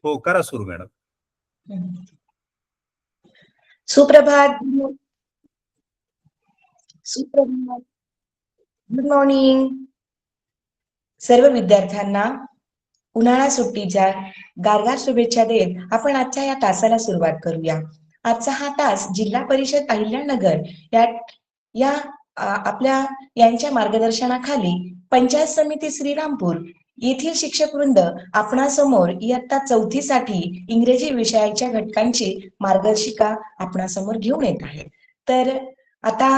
हो, करा सुरू मॅडम. सुप्रभात. सुप्रभात. गुड मॉर्निंग सर्व विद्यार्थ्यांना. उन्हाळा सुट्टीच्या गारगार शुभेच्छा देत आपण आजच्या या तासाला सुरुवात करूया. आजचा हा तास जिल्हा परिषद अहिल्यानगर या आपल्या यांच्या मार्गदर्शनाखाली पंचायत समिती श्रीरामपूर येथील शिक्षक वृंद आपणासमोर इयत्ता 4थी साठी इंग्रजी विषयाच्या घटकांची मार्गदर्शिका आपणासमोर घेऊन येत आहे. तर आता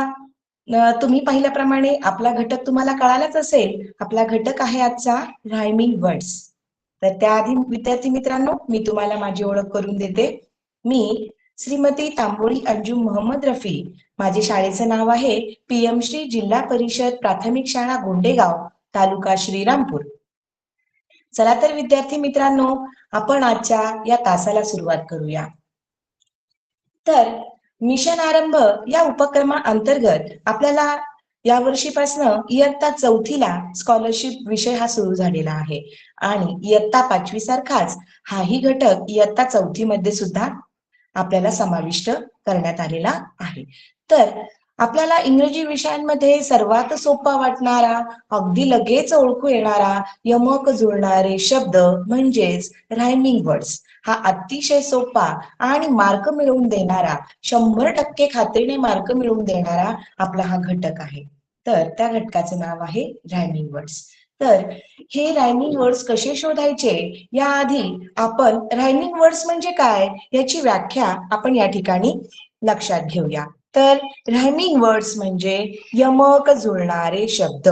तुम्ही पाहिल्याप्रमाणे आपला घटक तुम्हाला कळालाच असेल. आपला घटक आहे आजचा रायमिंग वर्ड्स. तर त्याआधी विद्यार्थी मित्रांनो, मी तुम्हाला माझी ओळख करून देते. मी श्रीमती तांबोळी अंजुम मोहम्मद रफी. माझे शाळेचं नाव आहे PM श्री जिल्हा परिषद प्राथमिक शाळा गोंडेगाव, तालुका श्रीरामपूर. चला तर विद्यार्थी मित्रांनो, आपण आजच्या या तासाला सुरुवात करूया. तर मिशन आरंभ या उपक्रमाअंतर्गत आपल्याला या वर्षीपासून इयत्ता 4थीला स्कॉलरशिप विषय हा सुरू झालेला आहे आणि इयत्ता 5वी सारखाच हाही घटक इयत्ता 4थी मध्ये सुद्धा आपल्याला समाविष्ट करण्यात आलेला आहे. तर आपल्याला इंग्रजी विषयांमध्ये सर्वात सोपा वाटणारा, अगदी लगेच ओळखू येणारा, यमक जुळणारे शब्द म्हणजेच रायमिंग वर्ड्स हा अतिशय सोपा आणि मार्क मिळवून देणारा, 100% खात्रीने मार्क मिळवून देणारा आपला हा घटक आहे. तर त्या घटकाचं नाव आहे रायमिंग वर्ड्स. तर हे रायमिंग वर्ड्स कसे शोधायचे याआधी आपण रायमिंग वर्ड्स म्हणजे काय याची व्याख्या आपण या ठिकाणी लक्षात घेऊया. तर रायमिंग वर्ड्स म्हणजे यमक जुळणारे शब्द.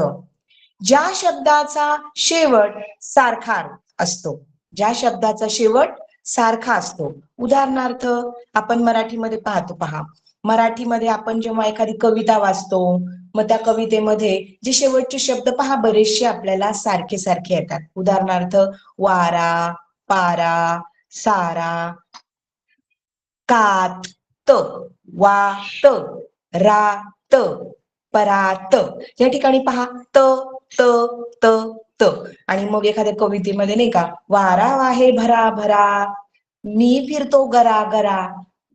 ज्या शब्दाचा शेवट सारखा असतो, ज्या शब्दाचा शेवट सारखा असतो. उदाहरणार्थ आपण मराठीमध्ये पाहतो. पहा, मराठीमध्ये आपण जेव्हा एखादी कविता वाचतो, मग त्या कवितेमध्ये जे शेवटचे शब्द पहा बरेचसे आपल्याला सारखे सारखे येतात. उदाहरणार्थ वारा, पारा, सारा, कात, त, वात, रात, परात. या ठिकाणी पहा त त त त. आणि मग एखाद्या कवितेमध्ये नाही का, वारा वाहे भरा भरा, मी फिरतो गरा गरा,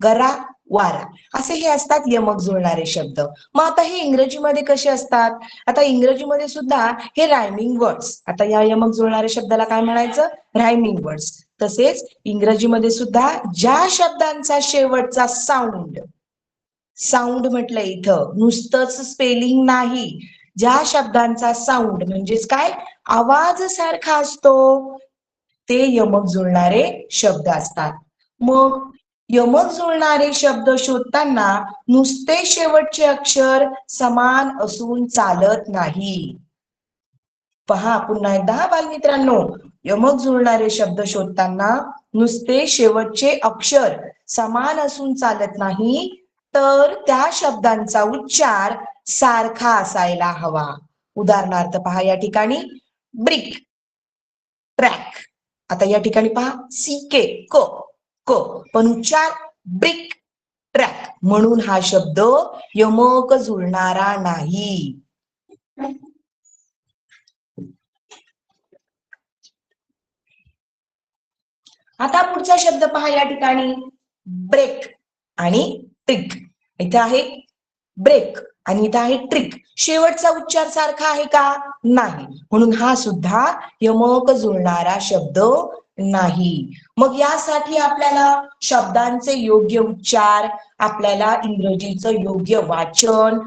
गरा वारा, असे हे असतात यमक जुळणारे शब्द. मग आता हे इंग्रजीमध्ये कसे असतात? आता इंग्रजीमध्ये सुद्धा हे रायमिंग वर्ड्स. आता या यमक जुळणाऱ्या शब्दाला काय म्हणायचं? Rhyming words. तसेच इंग्रजीमध्ये सुद्धा ज्या शब्दांचा शेवटचा साऊंड, साऊंड म्हटलं इथं नुसतंच स्पेलिंग नाही, ज्या शब्दांचा साऊंड म्हणजेच काय आवाज सारखा असतो ते यमक जुळणारे शब्द असतात. मग यमक जुळणारे शब्द शोधताना नुसते शेवटचे अक्षर समान असून चालत नाही. पहा पुन्हा एकदा बालमित्रांनो, यमक जुळणारे शब्द शोधताना नुसते शेवटचे अक्षर समान असून चालत नाही, तर त्या शब्दांचा उच्चार सारखा असायला हवा. उदाहरणार्थ पहा या ठिकाणी ब्रिक, ट्रॅक. आता या ठिकाणी पहा CK, क क, पण उच्चार ब्रिक ट्रॅक, म्हणून हा शब्द यमक जुळणारा नाही. आता पुढचा शब्द पहा या ठिकाणी ब्रेक आणि ट्रिक. इथे आहे ब्रेक आणि इथे आहे ट्रिक. शेवटचा उच्चार सारखा आहे का? नाही, म्हणून हा सुद्धा यमक जुळणारा शब्द नाही. मग यासाठी आपल्याला शब्दांचे योग्य उच्चार, आपल्याला इंग्रजीचं योग्य वाचन,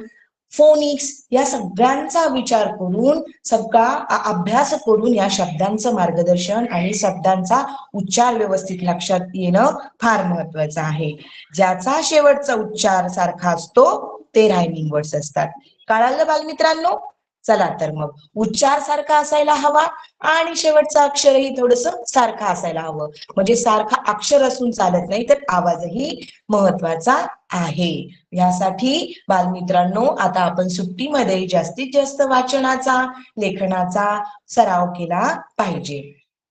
फोनिक्स या सगळ्यांचा विचार करून, सगळा अभ्यास करून या शब्दांचं मार्गदर्शन आणि शब्दांचा उच्चार व्यवस्थित लक्षात येणं फार महत्वाचं आहे. ज्याचा शेवटचा उच्चार सारखा असतो ते रायमिंग वर्ड्स असतात. कळालं बालमित्रांनो? चला तर मग उच्चार सारखा असायला हवा आणि शेवटचा अक्षरही थोडस सारखा असायला हवं. म्हणजे सारखा अक्षर असून चालत नाही, तर आवाजही महत्वाचा आहे. यासाठी बालमित्रांनो आता आपण सुट्टीमध्ये जास्तीत जास्त वाचनाचा, लेखनाचा सराव केला पाहिजे.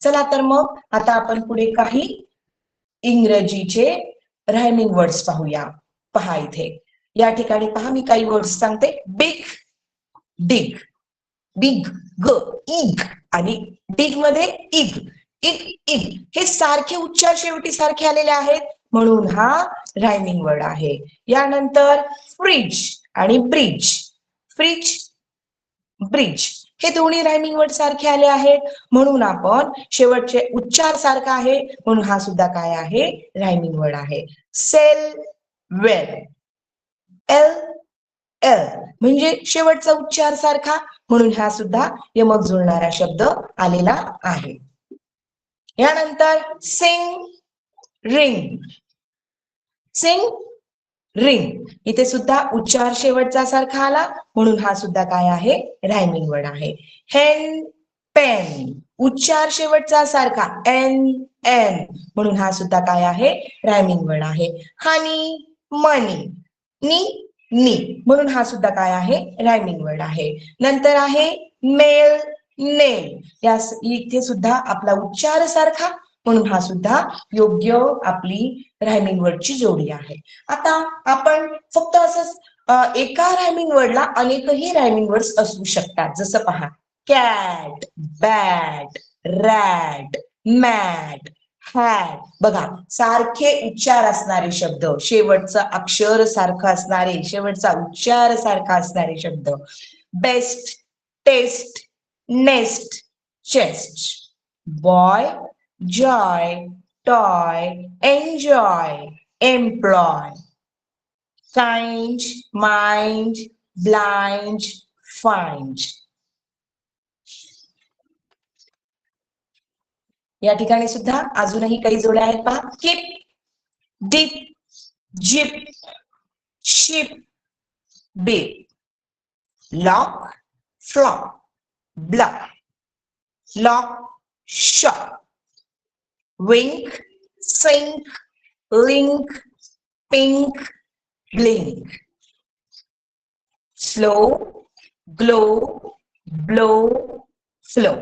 चला तर मग आता आपण पुढे काही इंग्रजीचे रायमिंग वर्ड्स पाहूया. पहा इथे या ठिकाणी पहा, मी काही वर्ड्स सांगते. बिग, डिग, बिग ग इग आणि डिग मध्ये इग. इट इट हे सारखे उच्चार शेवटी सारखे आलेले आहेत म्हणून हा रायमिंग वर्ड आहे. यानंतर फ्रिज आणि ब्रिज. फ्रिज, ब्रिज हे दोन्ही रायमिंग वर्ड सारखे आले आहेत म्हणून आपण शेवटचे उच्चार सारखा आहे म्हणून हा सुद्धा काय आहे रायमिंग वर्ड आहे. सेल, वेल. एल एल म्हणजे शेवटचा उच्चार सारखा म्हणून हा सुद्धा यमक जुळणारा शब्द आलेला आहे. यानंतर सिंग, रिंग. सिंग, रिंग इथे सुद्धा उच्चार शेवटचा सारखा आला म्हणून हा सुद्धा काय आहे रायमिंग वर्ड आहे. हेन, पेन उच्चार शेवटचा सारखा एन एन म्हणून हा सुद्धा काय आहे रायमिंग वर्ड आहे. हनी, मनी. नी नी म्हणून हा सुद्धा काय आहे रायमिंग वर्ड आहे. नंतर आहे मेल, नेल. या इथे सुद्धा आपला उच्चार सारखा म्हणून हा सुद्धा योग्य आपली रायमिंग वर्डची जोडी आहे. आता आपण फक्त असंच एका रायमिंग वर्डला अनेकही रायमिंग वर्ड्स असू शकतात. जसं पहा cat, bat, rat, mat, hat. बघा सारखे उच्चार असणारे शब्द, शेवटचं अक्षर सारखं असणारे, शेवटचा उच्चार सारखा असणारे शब्द. Best, test, nest, chest. Boy, joy, toy, enjoy, employ. Kind, mind, blind, find. या ठिकाणी सुद्धा अजूनही काही जोड्या आहेत पहा. Kip, dip, zip, ship, beep. Lock, flop, block. Lock, shop. Wink, sink, link, pink, blink. Slow, glow, blow, flow.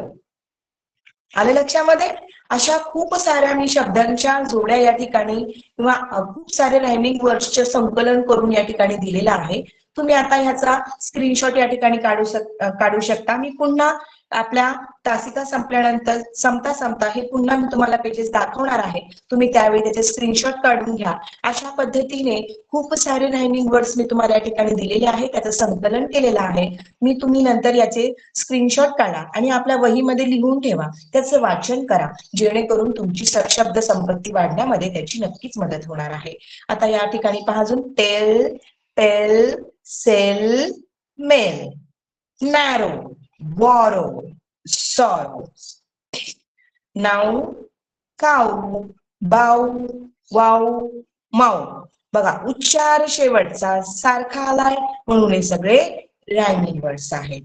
आले लक्षामध्ये? अशा खूप साऱ्या मी शब्दांच्या जोड्या या ठिकाणी किंवा खूप सारे रायमिंग वर्ड्सचे संकलन करून या ठिकाणी दिलेलं आहे. तुम्ही आता ह्याचा स्क्रीनशॉट या ठिकाणी काढू शकता. मी पुन्हा आपल्या तासिका संपल्यानंतर संपता हे पुन्हा मी तुम्हाला पेजेस दाखवणार आहे. तुम्ही त्यावेळी त्याचे स्क्रीनशॉट काढून घ्या. अशा पद्धतीने खूप सारे रायमिंग वर्ड्स मी तुम्हाला या ठिकाणी दिलेले आहे, त्याचं संकलन केलेलं आहे. तुम्ही नंतर याचे स्क्रीनशॉट काढा आणि आपल्या वहीमध्ये लिहून ठेवा. त्याचं वाचन करा जेणेकरून तुमची शब्द संपत्ती वाढण्यामध्ये त्याची नक्कीच मदत होणार आहे. आता या ठिकाणी पहा अजून tail, tail, sale, mail. Narrow, borrow, sorrow. Now, cow, bow, wow, माऊ. बघा उच्चार शेवटचा सारखा आलाय म्हणून हे सगळे रायमिंग वर्ड्स आहेत.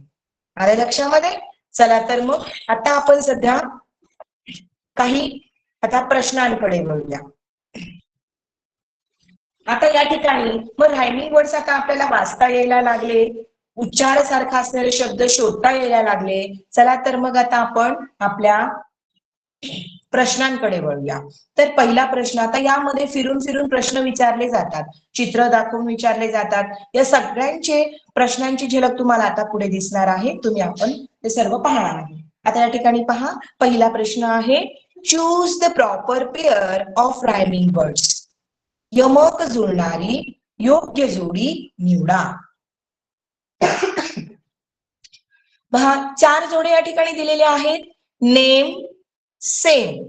आले लक्षामध्ये? चला तर मग आता आपण सध्या काही प्रश्नांकडे वळूया. आता या ठिकाणी मग रायमिंग वर्ड्स आता आपल्याला वाचता यायला लागले, उच्चार सारखा असणारे शब्द शोधता यायला लागले. चला तर मग आता आपण आपल्या प्रश्नांकडे वळूया. तर पहिला प्रश्न, आता यामध्ये फिरून फिरून प्रश्न विचारले जातात, चित्र दाखवून विचारले जातात. या सगळ्यांचे प्रश्नांची झलक तुम्हाला आता पुढे दिसणार आहे. तुम्ही आपण ते सर्व पाहणार आहे. आता या ठिकाणी पहा, पहिला प्रश्न आहे choose the proper pair of rhyming words. यमक जुळणारी योग्य जोडी निवडा. पहा 4 जोड्या या ठिकाणी दिलेल्या आहेत. Name, same,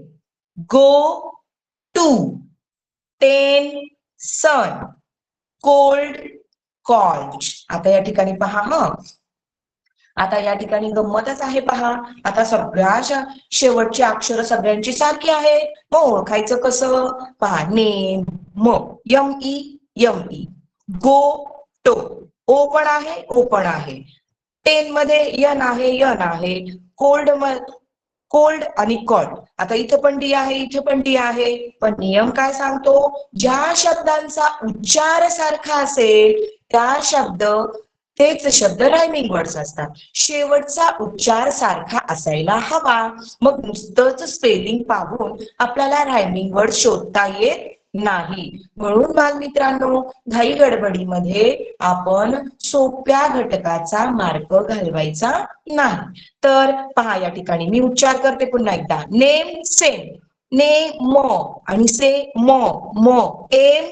go, to, ten, sun, cold, called. आता या ठिकाणी पहा आता या ठिकाणी गंमतच आहे पहा. आता सगळ्या शेवटची अक्षर सगळ्यांची सारखी आहेत. मग ओळखायचं कसं? पहा नेम, म, यम ई, गो, टो, ओ पण आहे, ओ पण आहे. टेन मध्ये यन आहे, कोल्ड आणि कॉल्ड. आता इथे पण डी आहे, इथे पण डी आहे. पण नियम काय सांगतो? ज्या शब्दांचा उच्चार सारखा असेल तेच शब्द रायमिंग वर्ड्स असतात. शेवटचा उच्चार सारखा असायला हवा. मग नुसतंच स्पेलिंग पाहून आपल्याला रायमिंग वर्ड शोधता येत नाही. म्हणून बालमित्रांनो, घाई गडबडीमध्ये आपण सोप्या घटकाचा मार्ग घालवायचा नाही. तर पहा या ठिकाणी मी उच्चार करते पुन्हा एकदा. नेम सेम, ने म आणि से म म एम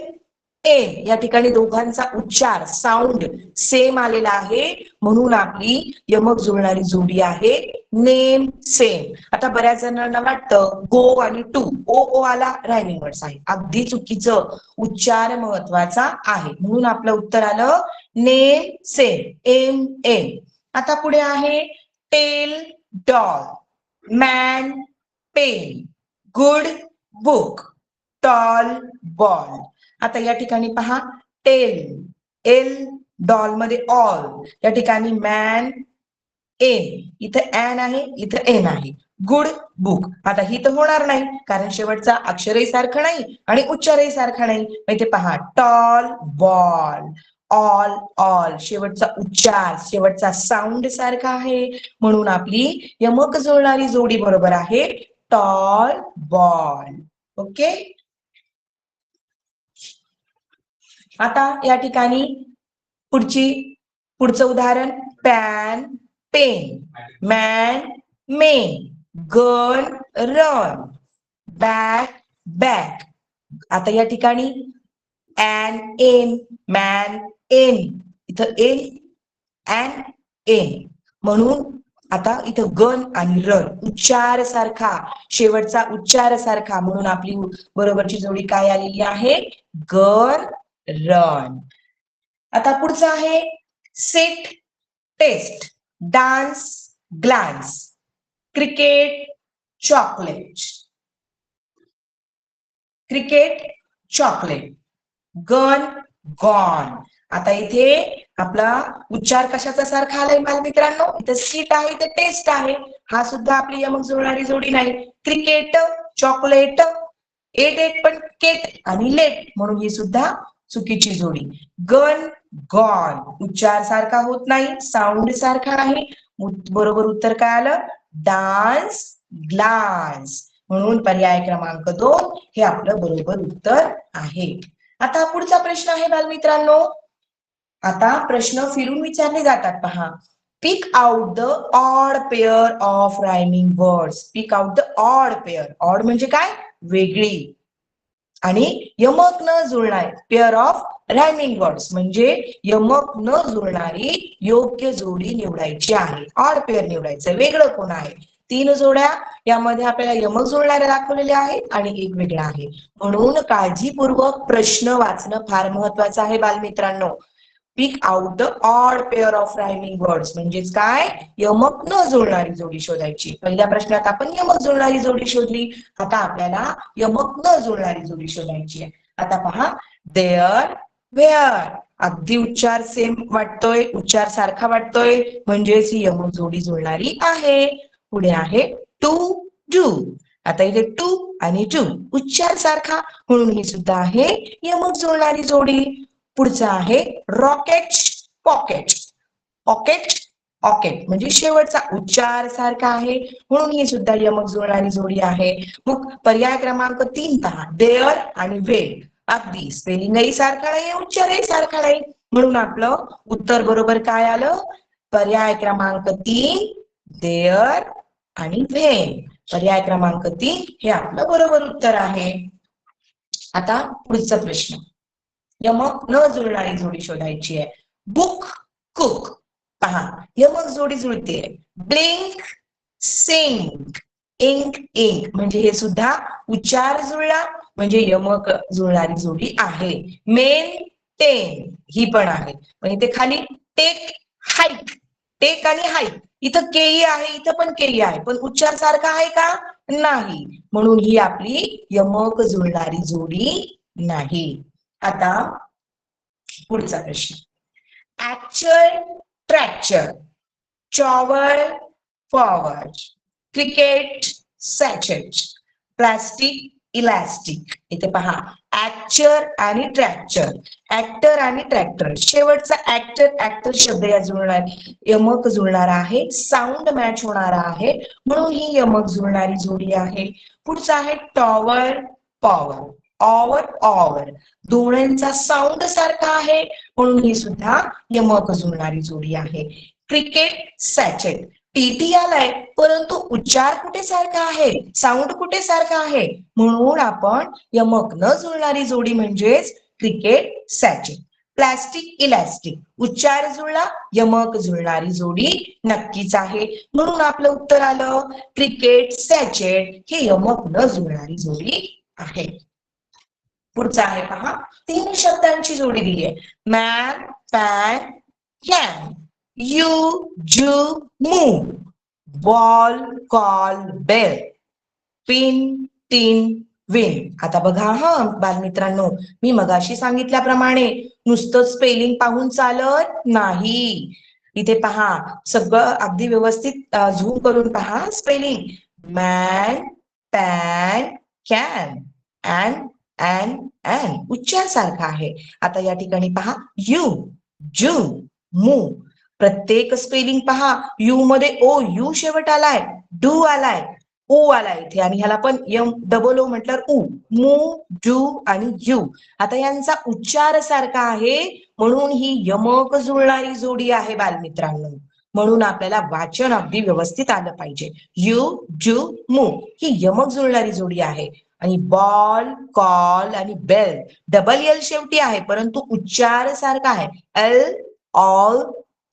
एन या ठिकाणी दोघांचा उच्चार साऊंड सेम आलेला आहे, म्हणून आपली यमक जुळणारी जोडी आहे नेम सेम. आता बऱ्याच जणांना वाटतं गो आणि टू, ओ ओ आला, रायमिंग वर्ड्स आहे. अगदी चुकीचं. उच्चार महत्वाचा आहे, म्हणून आपलं उत्तर आलं नेम सेम, एम एम. आता पुढे आहे tell doll, man pen, good book, tall ball. आता या ठिकाणी पहा टेल, एल, डॉल मध्ये ऑल, या ठिकाणी मॅन एन, इथं ॲन आहे, इथं एन आहे. गुड बुक, आता ही तर होणार नाही कारण शेवटचा अक्षरही सारखं नाही आणि उच्चारही सारखा नाही. इथे पहा टॉल बॉल, ऑल ऑल, शेवटचा उच्चार शेवटचा साऊंड सारखा आहे, म्हणून आपली यमक जुळणारी जोडी बरोबर आहे टॉल बॉल. ओके. आता या ठिकाणी पुढचं उदाहरण pan pen, man men, gun run, bag bag. आता या ठिकाणी ॲन एन, मॅन एन, इथं एन ॲन एन, म्हणून आता इथं गन आणि रन उच्चार सारखा, शेवटचा उच्चार सारखा, म्हणून आपली बरोबरची जोडी काय आलेली आहे गन रन. आता पुढचं आहे sit test, dance glance, cricket chocolate, cricket chocolate, gun gone. आता इथे आपला उच्चार कशाचा सारखा आलाय बालमित्रांनो, इथे सीट आहे, इथे टेस्ट आहे, हा सुद्धा आपली यमक जुळणारी जोडी नाही. क्रिकेट चॉकलेट, एट एट पण केट आणि लेट, म्हणून ही सुद्धा चुकीची जोडी. गन गॉन, उच्चार सारखा होत नाही, साऊंड सारखा आहे, बरोबर उत्तर काय आलं डान्स ग्लान्स, म्हणून पर्याय क्रमांक 2 हे आपलं बरोबर उत्तर आहे. आता पुढचा प्रश्न आहे बालमित्रांनो. आता प्रश्न फिरून विचारले जातात पहा. Pick out the odd pair of rhyming words. Pick out the odd pair. Odd म्हणजे काय वेगळी, आणि यमक न जुळणारी पेअर ऑफ रायमिंग वर्ड्स म्हणजे यमक न जुळणारी योग्य जोडी निवडायची आहे. ऑड पेअर निवडायचं, वेगळं कोण आहे. 3 जोड्या यामध्ये आपल्याला यमक जुळणाऱ्या दाखवलेल्या आहेत आणि एक वेगळा आहे, म्हणून काळजीपूर्वक प्रश्न वाचणं फार महत्वाचं आहे बालमित्रांनो. Pick out the odd pair of rhyming words म्हणजेच काय यमक न जुळणारी जोडी शोधायची. पहिल्या प्रश्नात आपण यमक जुळणारी जोडी शोधली, आता आपल्याला यमक न जुळणारी जोडी शोधायची आहे. आता पहा देअर वेअर, अगदी उच्चार सेम वाटतोय, उच्चार सारखा वाटतोय, म्हणजेच ही यमक जोडी जुळणारी आहे. पुढे आहे टू डू. आता इथे टू आणि डू उच्चार सारखा, म्हणून ही सुद्धा आहे यमक जुळणारी जोडी. पुढचा आहे रॉकेट पॉकेट, पॉकेट ऑकेट म्हणजे शेवटचा उच्चार सारखा आहे, म्हणून ही सुद्धा यमक जुळणारी जोडी आहे. मग पर्याय क्रमांक 3 पहा देअर आणि वेल, अगदी स्पेलिंगही सारखा नाही, उच्चारही सारखा नाही, म्हणून आपलं उत्तर बरोबर काय आलं पर्याय क्रमांक 3 देअर आणि व्हेन. पर्याय क्रमांक 3 हे आपलं बरोबर उत्तर आहे. आता पुढचा प्रश्न, यमक न जुळणारी जोडी शोधायची आहे. बुक कुक, पहा यमक जोडी जुळते. ब्लिंक सिंग, इंक इंक म्हणजे हे सुद्धा उच्चार जुळला, म्हणजे यमक जुळणारी जोडी आहे. मेन टेन ही पण आहे, पण इथे खाली टेक हाईक, टेक आणि हाईक, इथं केई आहे, इथं पण केई आहे, पण उच्चार सारखा आहे का नाही, म्हणून ही आपली यमक जुळणारी जोडी नाही. आता पुढचा प्रश्न, actual tractor, shower flower, cricket sachet, plastic elastic. इथे पहा ऍक्चर आणि ट्रॅक्चर, ऍक्टर आणि ट्रॅक्टर, शेवटचा ऍक्टर ऍक्टर शब्द या जुळणार यमक जुळणारा आहे, साऊंड मॅच होणारा आहे, म्हणून ही यमक जुळणारी जोडी आहे. पुढचा आहे टॉवर पॉवर, और दोन्हींचा साऊंड सारखा आहे म्हणून ही सुद्धा यमक जुळणारी जोडी आहे. क्रिकेट सॅचेट टीटी आलाय परंतु उच्चार कुठे सारखा आहे, साऊंड कुठे सारखा आहे, म्हणून आपण यमक न जुळणारी जोडी म्हणजेच क्रिकेट सॅचेट. प्लास्टिक इलॅस्टिक उच्चार जुळला, यमक जुळणारी जोडी नक्कीच आहे म्हणून आपलं उत्तर आलं क्रिकेट सॅचेट हे यमक न जुळणारी जोडी आहे. पुढचा आहे पहा, 3 शब्दांची जोडी दिली आहे. Man pan can, you zoo move, ball call bell, pin tin win. आता बघा हा बालमित्रांनो, मी मगाशी सांगितल्याप्रमाणे नुसतं स्पेलिंग पाहून चालत नाही. इथे पहा सगळं अगदी व्यवस्थित झूम करून पहा spelling. Man pan can and उच्चार सारखा आहे. आता या ठिकाणी पहा यू जू मूव, प्रत्येक स्पेलिंग पहा. यू मध्ये ओ यू शेवट आलाय, डू आलाय, ऊ आलाय इथे आणि ह्याला पण यम डबल ओ म्हटल्यावर ऊ. मू डू आणि यू. आता यांचा उच्चार सारखा आहे म्हणून ही यमक जुळणारी जोडी आहे बालमित्रांनो. म्हणून आपल्याला वाचन अगदी व्यवस्थित आलं पाहिजे. यू जू मू ही यमक जुळणारी जोडी आहे. आणि बॉल कॉल आणि बेल डबल एल शेवटी आहे परंतु उच्चार सारखा आहे. L all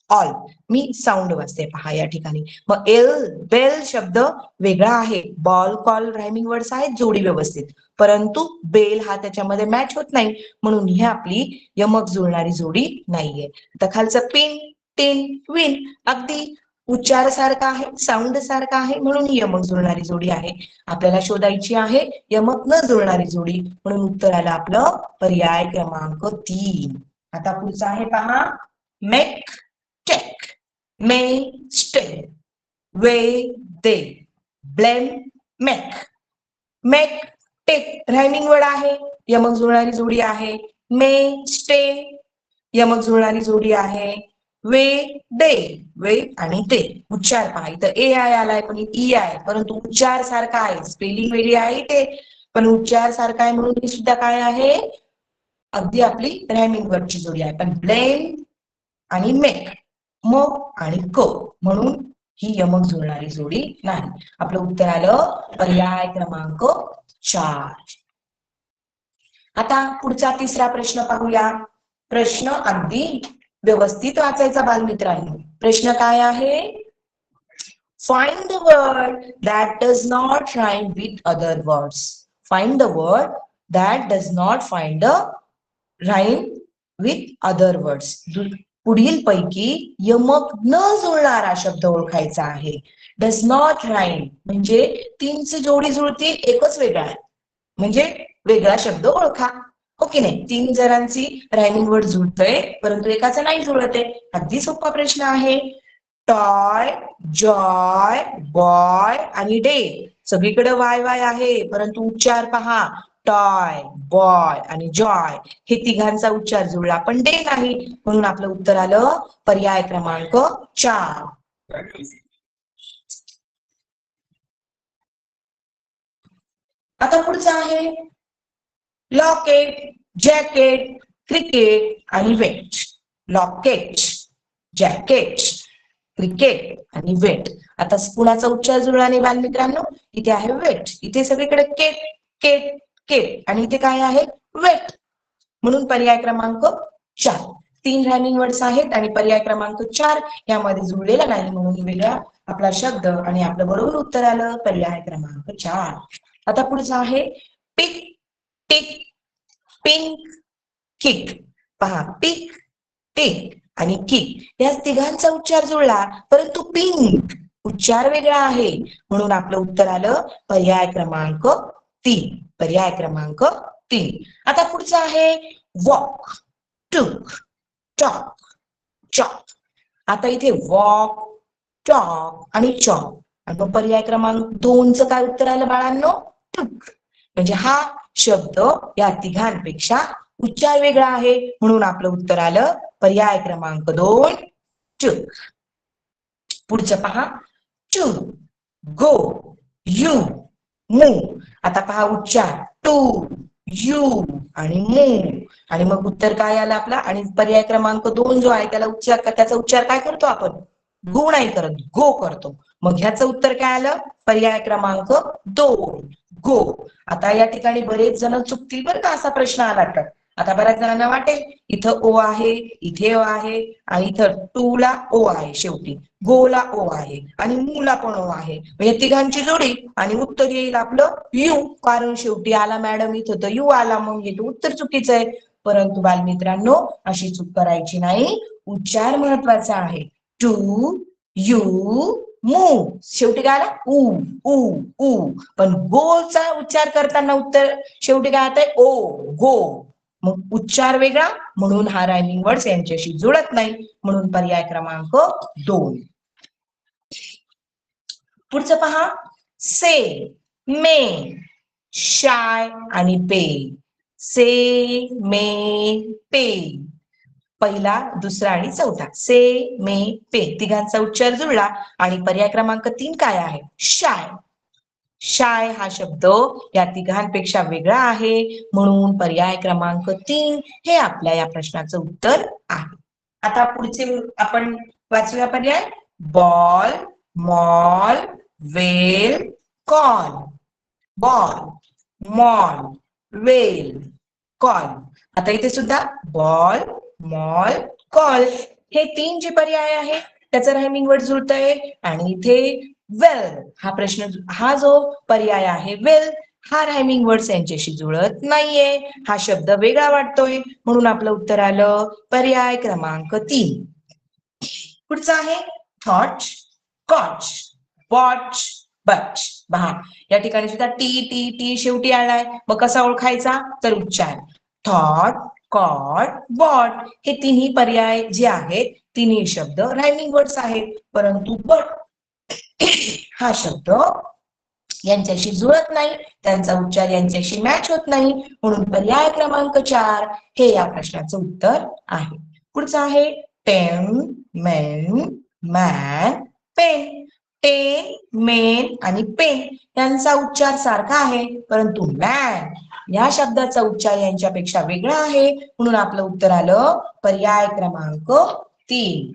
all. मी साऊंड वाजते पहा या ठिकाणी. मग एल बेल शब्द वेगळा आहे. बॉल कॉल रायमिंग वर्ड्स आहेत जोडी व्यवस्थित, परंतु बेल हा त्याच्यामध्ये मॅच होत नाही म्हणून ही आपली यमक जुळणारी जोडी नाहीये. आता खालचं पिन टिन विन अगदी उच्चार सारखा आहे, साऊंड सारखा आहे म्हणून ही यमक जुळणारी जोडी आहे. आपल्याला शोधायची आहे यमक न जुळणारी जोडी म्हणून उत्तर आलं आपलं पर्याय क्रमांक 3. आता पुढचा आहे पहा, make take, may stay, way they, blame make. Make take rhyming word आहे, यमक जुळणारी जोडी आहे. मे स्टे यमक जुळणारी जोडी आहे. वे दे वे आणि ते उच्चार पहा इथं ए आय आलाय पण ई आहे परंतु उच्चार सारखा आहे. स्पेलिंग वेगळी आहे ते पण उच्चार सारखा आहे म्हणून ही सुद्धा काय आहे अगदी आपली रायमिंग वर्डची जोडी आहे. पण ब्लेम आणि मेक म आणि क म्हणून ही यमक जुळणारी जोडी नाही. आपलं उत्तर आलं पर्याय क्रमांक 4. आता पुढचा तिसरा प्रश्न पाहूया. प्रश्न अगदी व्यवस्थित वाचायचा बालमित्रांनो. प्रश्न काय आहे, find the word that does not rhyme with other words. Find the word that does not find a rhyme with other words. पुढील पैकी यमक न जुळणारा शब्द ओळखायचा आहे. डज नॉट राईम म्हणजे 3ची जोडी जुळतील, एकच वेगळा आहे म्हणजे वेगळा शब्द ओळखा. हो की नाही. 3 जणांची रायमिंग वर्ड जुळतंय परंतु एकाचा नाही जुळत आहे. अगदी सोपा प्रश्न आहे. टॉय जॉय बॉय आणि डे सगळीकडे वाय वाय आहे परंतु उच्चार पहा टॉय बॉय आणि जॉय हे तिघांचा उच्चार जुळला पण डे नाही म्हणून आपलं उत्तर आलं पर्याय क्रमांक 4. आता पुढचं आहे लॉकेट जॅकेट क्रिकेट आणि वेट. लॉकेट जॅकेट क्रिकेट आणि वेट. आता कुणाचा उच्चार जुळला नाही बालमित्रांनो, इथे आहे वेट. इथे सगळीकडे केट केट केट आणि इथे काय आहे वेट म्हणून पर्याय क्रमांक 4. 3 रायमिंग वर्ड्स आहेत आणि पर्याय क्रमांक 4 यामध्ये जुळलेला नाही म्हणून वेगळा आपला शब्द आणि आपलं बरोबर उत्तर आलं पर्याय क्रमांक 4. आता पुढचं आहे पिक टिक पिंक किक. पहा पिक टिक आणि किक या तिघांचा उच्चार जुळला परंतु पिंक उच्चार वेगळा आहे म्हणून आपलं उत्तर आलं पर्याय क्रमांक 3. पर्याय क्रमांक 3. आता पुढचं आहे वॉक टूक टॉक चॉक. आता इथे वॉक टॉक आणि चॉक आणि मग पर्याय क्रमांक 2चं काय उत्तर आलं बाळांनो टूक. म्हणजे हा शब्द या तिघांपेक्षा उच्चार वेगळा आहे म्हणून आपलं उत्तर आलं पर्याय क्रमांक 2 टूक. पुढचं पहा टू गो यू मूव. आता पहा उच्चार टू यू आणि मू. आणि मग उत्तर काय आलं आपला. आणि पर्याय क्रमांक 2 जो आहे त्याचा उच्चार काय करतो आपण. गो नाही करत, गो करतो. मग ह्याचं उत्तर काय आलं. पर्याय क्रमांक 2 गो. आता या ठिकाणी बरेच जण चुकतील बरं का असा प्रश्न आला तर. आता बऱ्याच जणांना वाटेल इथं ओ आहे, इथे ओ आहे आणि इथं टू ला ओ आहे शेवटी, गो ला ओ आहे आणि मू ला पण ओ आहे. म्हणजे तिघांची जोडी आणि उत्तर येईल आपलं यू. कारण शेवटी आला मॅडम इथं तर यू आला, मग हे उत्तर चुकीचं आहे. परंतु बालमित्रांनो अशी चूक करायची नाही. उच्चार महत्वाचा आहे. टू यू मू. शेवटी काय आला ऊ ऊ ऊ. पण गोचा उच्चार करताना उत्तर शेवटी काय आहे ओ गो. मग उच्चार वेगळा म्हणून हा रायमिंग वर्ड्स यांच्याशी जुळत नाही. म्हणून पर्याय क्रमांक 2. पुढचं पहा. से, मे, शाय आणि पे. से, मे, पे. पहिला, दुसरा आणि चौथा. से, मे, पे तिघांचा उच्चार जुळला आणि पर्याय क्रमांक 3 काय आहे. शाय. शाय हा शब्द या तिघांपेक्षा वेगळा आहे. म्हणून पर्याय क्रमांक 3 हे आपल्या या प्रश्नाचं उत्तर आहे. आता पुढचे आपण वाचूया पर्याय. बॉल, मॉल, वेल, कॉल. बॉल, मॉल, वेल, कॉल. आता इथे सुद्धा बॉल, मॉल, कॉल हे 3 जे पर्याय आहे त्याचं रायमिंग वर्ड जुळतंय. आणि इथे वेल हा जो पर्याय आहे वेल हा रायमिंग वर्ड यांच्याशी जुळत नाहीये. हा शब्द वेगळा वाटतोय. म्हणून आपलं उत्तर आलं पर्याय क्रमांक 3. पुढचं आहे थॉट, कॉच, वॉच, बच. पहा या ठिकाणी सुद्धा टी टी टी शेवटी आलाय. मग कसा ओळखायचा तर उच्चार. थॉट, कॉट, बॉट हे तिन्ही पर्याय जे आहेत तिन्ही शब्द रायमिंग वर्ड्स आहेत. परंतु बट हा शब्द यांच्याशी जुळत नाही. त्यांचा उच्चार यांच्याशी मॅच होत नाही. म्हणून पर्याय क्रमांक 4 हे या प्रश्नाचं उत्तर आहे. पुढचं आहे ten, men, man, pen. Ten, men आणि पेन यांचा उच्चार सारखा आहे. परंतु मॅन या शब्दाचा उच्चार यांच्यापेक्षा वेगळा आहे. म्हणून आपलं उत्तर आलं पर्याय क्रमांक 3.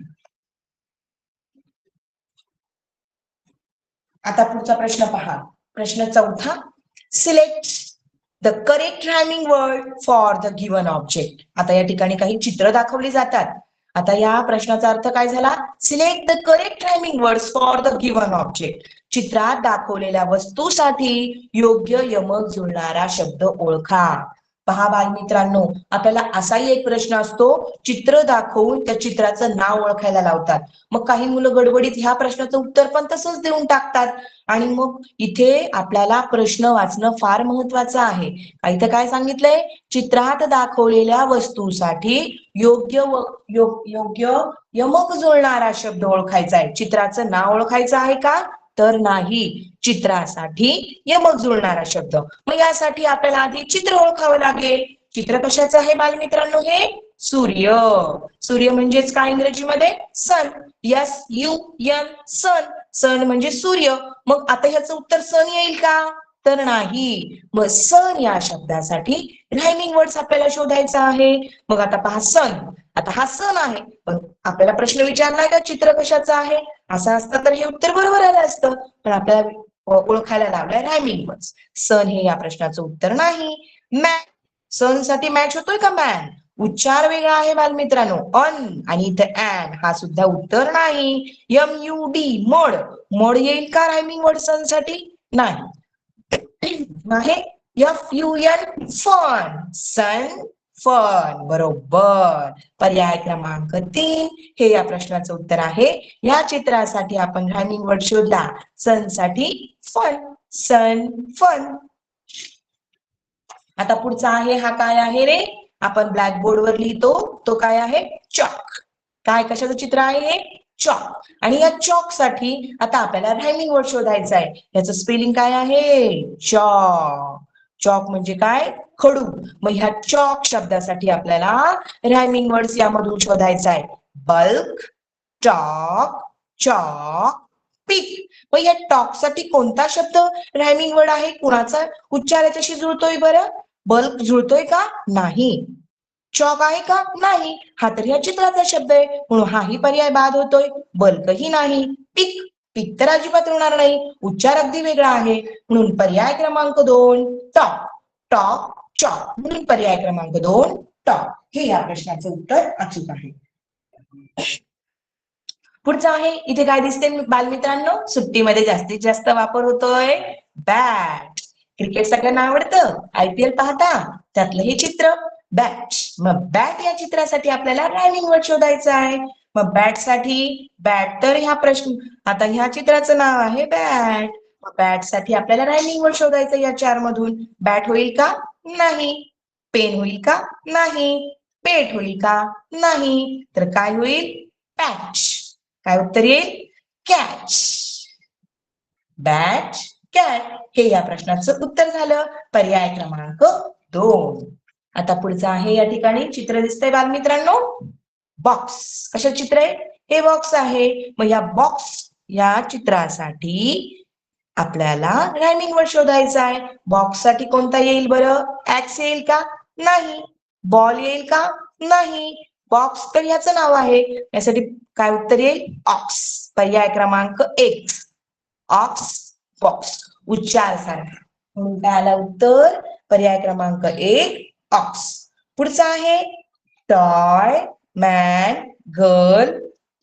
आता पुढचा प्रश्न पहा. प्रश्न 4. Select the correct rhyming word for the given object. आता या ठिकाणी काही चित्र दाखवली जातात. आता या प्रश्नाचा अर्थ काय झाला. Select the correct rhyming words for the given object. चित्रात दाखवलेल्या वस्तूसाठी योग्य यमक जुळणारा शब्द ओळखा. पहा बालमित्रांनो आपल्याला असाही एक प्रश्न असतो. चित्र दाखवून त्या चित्राचं नाव ओळखायला लावतात. मग काही मुलं गडबडीत ह्या प्रश्नाचं उत्तर पण तसंच देऊन टाकतात. आणि मग इथे आपल्याला प्रश्न वाचणं फार महत्वाचं आहे. इथं काय सांगितलंय. चित्रात दाखवलेल्या वस्तूसाठी योग्य यमक जुळणारा शब्द ओळखायचा आहे. चित्राचं नाव ओळखायचं आहे का तर नाही. चित्रासाठी यमक जुळणारा शब्द. मग यासाठी आपल्याला आधी चित्र ओळखावं लागेल. चित्र कशाचं आहे बालमित्रांनो हे सूर्य. सूर्य म्हणजेच काय इंग्रजीमध्ये सन. SUN सन. सन म्हणजे सूर्य. मग आता ह्याचं उत्तर सन येईल का तर नाही. मग सन या शब्दासाठी रायमिंग वर्ड्स आपल्याला शोधायचा आहे. मग आता पहा सन. आता हा सण आहे पण आपल्याला प्रश्न विचारलाय का चित्र कशाचं आहे. असं असतं तर हे उत्तर बरोबर आलं असतं. पण आपल्याला ओळखायला लावलाय रायमिंग वर्ड्स. सन हे या प्रश्नाचं उत्तर नाही. मॅन. सन साठी मॅच होतोय का मॅन. उच्चार वेगळा आहे बालमित्रांनो. अन आणि इथं ऍन हा सुद्धा उत्तर नाही. MUD mud. मड येईल का रायमिंग वर्ड सन साठी नाही. आहे FUN फन. सन फन. बरोबर. पर्याय क्रमांक 3 हे या प्रश्नाचं उत्तर आहे. या चित्रासाठी आपण रायमिंग वर्ड शोधला. सन साठी फन. सन फन. आता पुढचा आहे हा काय आहे रे. आपण ब्लॅकबोर्ड वर लिहितो तो काय आहे चॉक. काय कशाचं चित्र आहे हे चॉक. आणि या चॉक साठी आता आपल्याला रायमिंग वर्ड शोधायचा आहे. याचं स्पेलिंग काय आहे चॉक. चॉक म्हणजे काय खडू. मग ह्या चॉक शब्दासाठी आपल्याला रायमिंग वर्ड्स यामधून शोधायचा आहे. बल्क, टॉक, चॉक, पिक. मग या टॉक साठी कोणता शब्द रायमिंग वर्ड आहे. कुणाचा उच्चार याच्याशी जुळतोय बरं बल्ब जुळतोय का? नाही. चॉक आहे का? नाही. हा तर या चित्राचा शब्द आहे, म्हणून हाही पर्याय बाद होतोय. बल्कही नाही. पिक, पिक तर अजिबात होणार नाही, उच्चार अगदी वेगळा आहे, म्हणून पर्याय क्रमांक 2 टॉक, टॉक, चॉक, म्हणून पर्याय क्रमांक 2 टॉक हे या प्रश्नाचं उत्तर अचूक आहे. पुढचं आहे, इथे काय दिसते बालमित्रांनो? सुट्टीमध्ये जास्तीत जास्त वापर होतोय बॅट. क्रिकेट सगळ्यांना आवडतं, IPL पाहता, त्यातलं हे चित्र बॅट. मग बॅट या चित्रासाठी आपल्याला रायमिंग वर्ड शोधायचं आहे. मग बॅट साठी, बॅट तर ह्या प्रश्न, आता ह्या चित्राचं नाव आहे बॅट. मग बॅट साठी आपल्याला रायमिंग वर्ड शोधायचं या 4 मधून. बॅट होईल का? नाही. पेन होईल का? नाही. पेट होईल का? नाही. तर काय होईल? पॅच. काय उत्तर येईल? कॅच. बॅट, कॅट हे या प्रश्नाचं उत्तर झालं. पर्याय क्रमांक 2. आता पुढचं आहे, या ठिकाणी चित्र दिसतंय बालमित्रांनो, बॉक्स. कशा चित्र आहे? हे बॉक्स आहे. मग या बॉक्स या चित्रासाठी आपल्याला रायमिंग वर्ड शोधायचा आहे. बॉक्स साठी कोणता येईल बरं? ऍक्स येईल का? नाही. बॉल येईल का? नाही. बॉक्स तर याचं नाव आहे, यासाठी काय उत्तर येईल? ऑक्स. पर्याय क्रमांक 1 ऑक्स, बॉक्स. उच्चार सारखा, म्हणून काय आला उत्तर? पर्याय क्रमांक 1 ऑक्स. पुढचं आहे टॉय, मॅन, गर्ल,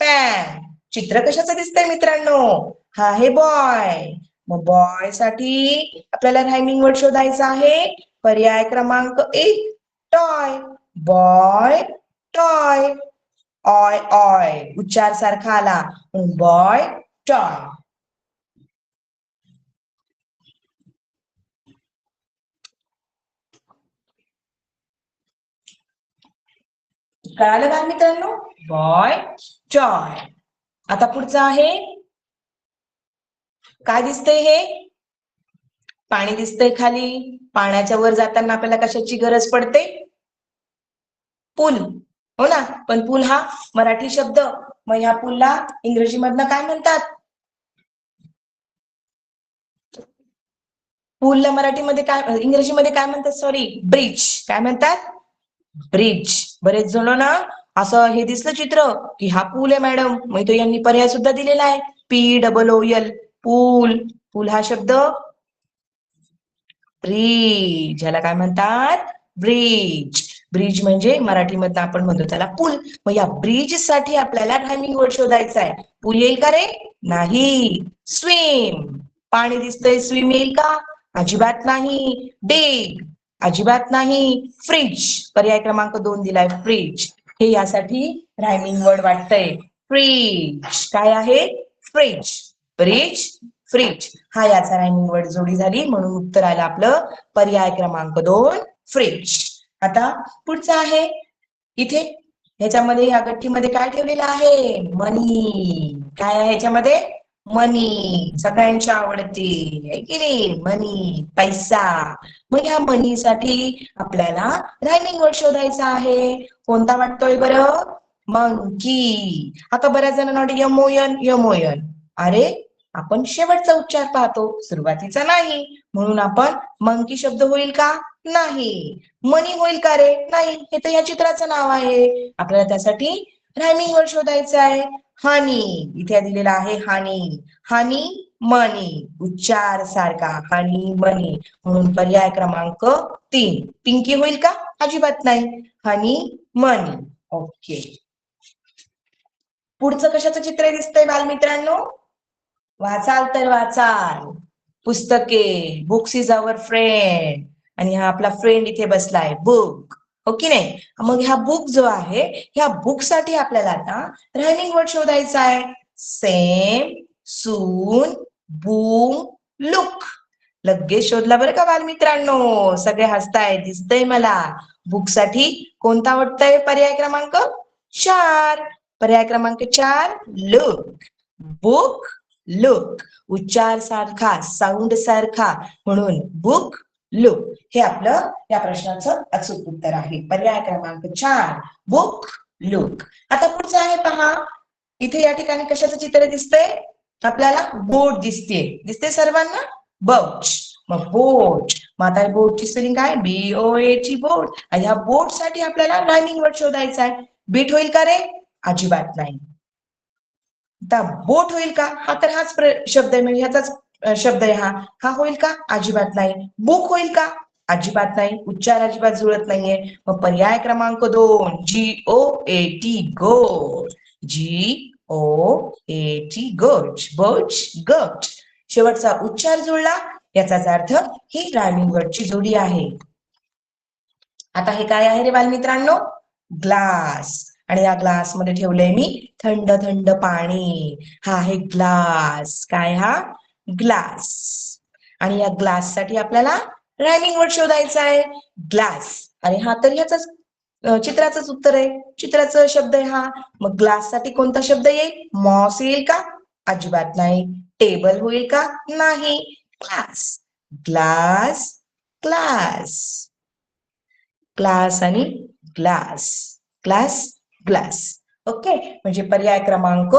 पॅन. चित्र कशाचं दिसतंय मित्रांनो? हा आहे बॉय. मग बॉय साठी आपल्याला रायमिंग वर्ड शोधायचा आहे. पर्याय क्रमांक 1 toy. Boy, toy. Oy, oy, उच्चार सारखा आला, बॉय, टॉय. कळालं का मित्रांनो? Boy, toy. आता पुढचं आहे, काय दिसतंय हे? पाणी दिसतंय खाली. पाण्याच्या वर जाताना आपल्याला कशाची गरज पडते? पूल, हो ना. पण पूल हा मराठी शब्द, मग ह्या पूलला इंग्रजी मधनं काय म्हणतात? पूलला मराठीमध्ये काय, इंग्रजीमध्ये काय म्हणतात? Sorry, bridge. काय म्हणतात? ब्रिज. बरेच जण ना असं हे दिसलं चित्र की हा पूल आहे मॅडम, मग तो यांनी पर्याय सुद्धा दिलेला आहे, POOL, पूल. पूल हा शब्द ब्रिज, ह्याला काय म्हणतात? ब्रिज. ब्रिज म्हणजे मराठीमध्ये आपण म्हणतो त्याला पूल. मग या ब्रिज साठी आपल्याला रायमिंग वर्ड शोधायचा आहे. पूल येईल का रे? नाही. स्विम. पाणी दिसतंय, स्विम येईल का? अजिबात नाही. डिग, अजिबात नाही. फ्रिज, पर्याय क्रमांक 2 दिलाय, फ्रिज. हे यासाठी रायमिंग वर्ड वाटतंय. फ्रिज. काय आहे? फ्रिज. ब्रिज, फ्रिज हा याचा रायमिंग वर्ड जोडी झाली, म्हणून उत्तर आलं आपलं पर्याय क्रमांक 2 फ्रिज. आता पुढचं आहे, इथे ह्याच्यामध्ये या गठ्ठीमध्ये काय ठेवलेलं आहे? मनी. काय आहे ह्याच्यामध्ये? मनी. सगळ्यांच्या आवडते आहे की नाही? मनी, पैसा. मग ह्या मनी साठी आपल्याला रायमिंग वर्ड शोधायचा आहे. कोणता वाटतोय बरं? मंकी. आता बऱ्याच जणांना वाटतं MON, MON. अरे, आपण शेवटचा उच्चार पाहतो, सुरुवातीचा नाही, म्हणून आपण मंकी शब्द होईल का? नाही. मनी होईल का रे? नाही. हे तर या चित्राचं नाव आहे. आपल्याला त्यासाठी रायमिंग वर्ड शोधायचं आहे. हनी. इथे दिलेला आहे हनी. हनी, मनी. उच्चार सारखा, हनी, मनी, म्हणून पर्याय क्रमांक 3 पिंकी होईल का? अजिबात नाही. हनी, मनी. ओके. पुढचं कशाचं चित्र दिसतंय बालमित्रांनो? वाचाल तर वाचाल. पुस्तके. Books is our friend. आणि हा आपला फ्रेंड इथे बसलाय, बुक. हो की नाही? मग ह्या बुक जो आहे, ह्या बुक साठी आपल्याला आता रायमिंग वर्ड शोधायचा आहे. सेम, सून, बूम, लुक. लगेच शोधला बरं का बालमित्रांनो? सगळे हसताय, दिसतंय मला. बुक साठी कोणता वाटतंय? पर्याय क्रमांक 4. पर्याय क्रमांक 4 लुक. Book, look. उच्चार सारखा, साऊंड सारखा, म्हणून बुक, लुक. हे आपलं या प्रश्नाचं अचूक उत्तर आहे. पर्याय क्रमांक 4 बुक, लुक. आता पुढचं आहे पहा, इथे या ठिकाणी कशाचं चित्र दिसतंय? आपल्याला बोट दिसते. दिसते सर्वांना? बोट. मग बोट. मग आता बोटची स्पेलिंग काय? BOAT ची बोट. आणि ह्या बोट साठी आपल्याला रायमिंग वर्ड शोधायचा आहे. बीट होईल का रे? अजिबात नाही. आता बोट होईल का? हा तर हाच शब्द आहे, म्हणजे ह्याचाच शब्द आहे हा. हा होईल का? अजिबात नाही. बुक होईल का? अजिबात नाही. उच्चार अजिबात जुळत नाहीये. मग पर्याय क्रमांक 2 GOAT गोट. GOAT गोट. बर्च गट. शेवटचा उच्चार जुळला, याचाच अर्थ ही रायमिंग वर्डची जोडी आहे. आता हे काय आहे रे बालमित्रांनो? ग्लास. आणि या ग्लास मध्ये ठेवलंय मी थंड थंड पाणी. हा आहे ग्लास. काय हा? ग्लास. आणि या ग्लास साठी आपल्याला रायमिंग वर्ड शोधायचा आहे. ग्लास. आणि हा तर ह्याच चित्राचंच उत्तर आहे. चित्राचा शब्द आहे हा. मग ग्लास साठी कोणता शब्द येईल? मॉस येईल का? अजिबात नाही. टेबल होईल का? नाही. ग्लास. ग्लास. ग्लास. ग्लास आणि ग्लास. ग्लास. ग्लास. ओके. म्हणजे पर्याय क्रमांक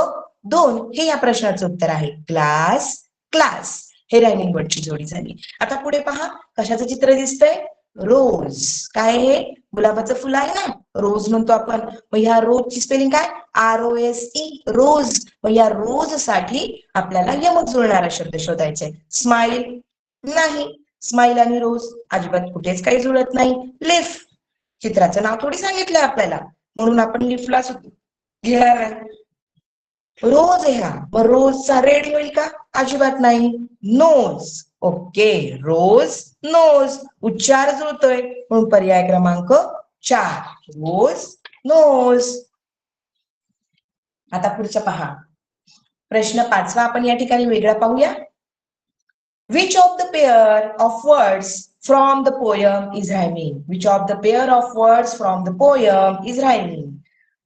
2 हे या प्रश्नाचं उत्तर आहे. ग्लास. ग्लास. हे रायमिंग वर्डची जोडी झाली. आता पुढे पहा, कशाचं चित्र दिसतंय? रोज. काय हे? गुलाबाचं फुल आहे ना, रोज म्हणतो आपण. मग ह्या रोजची स्पेलिंग काय? ROSE. रोज. मग या रोज साठी आपल्याला यमक जुळणारा शब्द शोधायचा आहे. स्माईल नाही. स्माईल आणि रोज अजिबात कुठेच काही जुळत नाही. लिफ. चित्राचं नाव थोडी सांगितलंय आपल्याला, म्हणून आपण लिफला घेणार आहे. रोज आहे हा. मग रोजचा रेड होईल का? अजिबात नाही. नोज. ओके. रोज. नोज. उच्चार जुळतोय, म्हणून पर्याय क्रमांक 4. रोज. नोज. आता पुढचं पहा, प्रश्न 5वा आपण या ठिकाणी वेगळा पाहूया. Which of the pair of words from the poem is rhyming? Which of the pair of words from the poem is rhyming?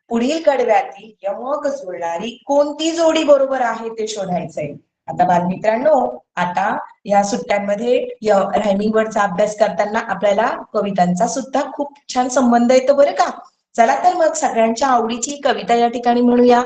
पुढील कडव्यातील यमक जुळणारी कोणती जोडी बरोबर आहे ते शोधायचंय. आता बालमित्रांनो, आता या सुट्ट्यांमध्ये रायमिंग वर्डचा अभ्यास करताना आपल्याला कवितांचा सुद्धा खूप छान संबंध येतो बरं का. चला तर मग सगळ्यांच्या आवडीची कविता या ठिकाणी म्हणूया.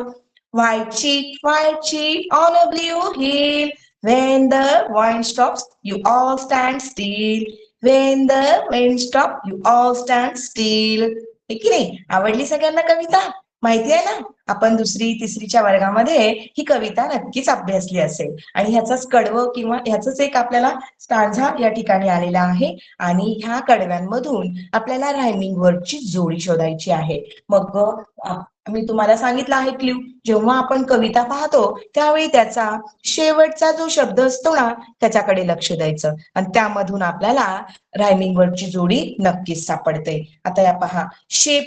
White sheep on a blue hill. When the wind stops, you all stand still. When the wind stops, you all stand still. हे की नाही? आवडली सगळ्यांना कविता? माहिती आहे ना, आपण 2री 3रीच्या वर्गामध्ये ही कविता नक्कीच अभ्यासली असेल. आणि ह्याचाच कडवं किंवा ह्याच एक आपल्याला स्टांझा या ठिकाणी आलेला आहे. आणि ह्या कडव्यांमधून आपल्याला रायमिंग वर्डची जोडी शोधायची आहे. मग मी तुम्हाला सांगितलं आहे क्ल्यू, जेव्हा आपण कविता पाहतो त्यावेळी त्याचा शेवटचा जो शब्द असतो ना, त्याच्याकडे लक्ष द्यायचं, आणि त्यामधून आपल्याला रायमिंग वर्डची जोडी नक्कीच सापडते. आता या पहा, शिप,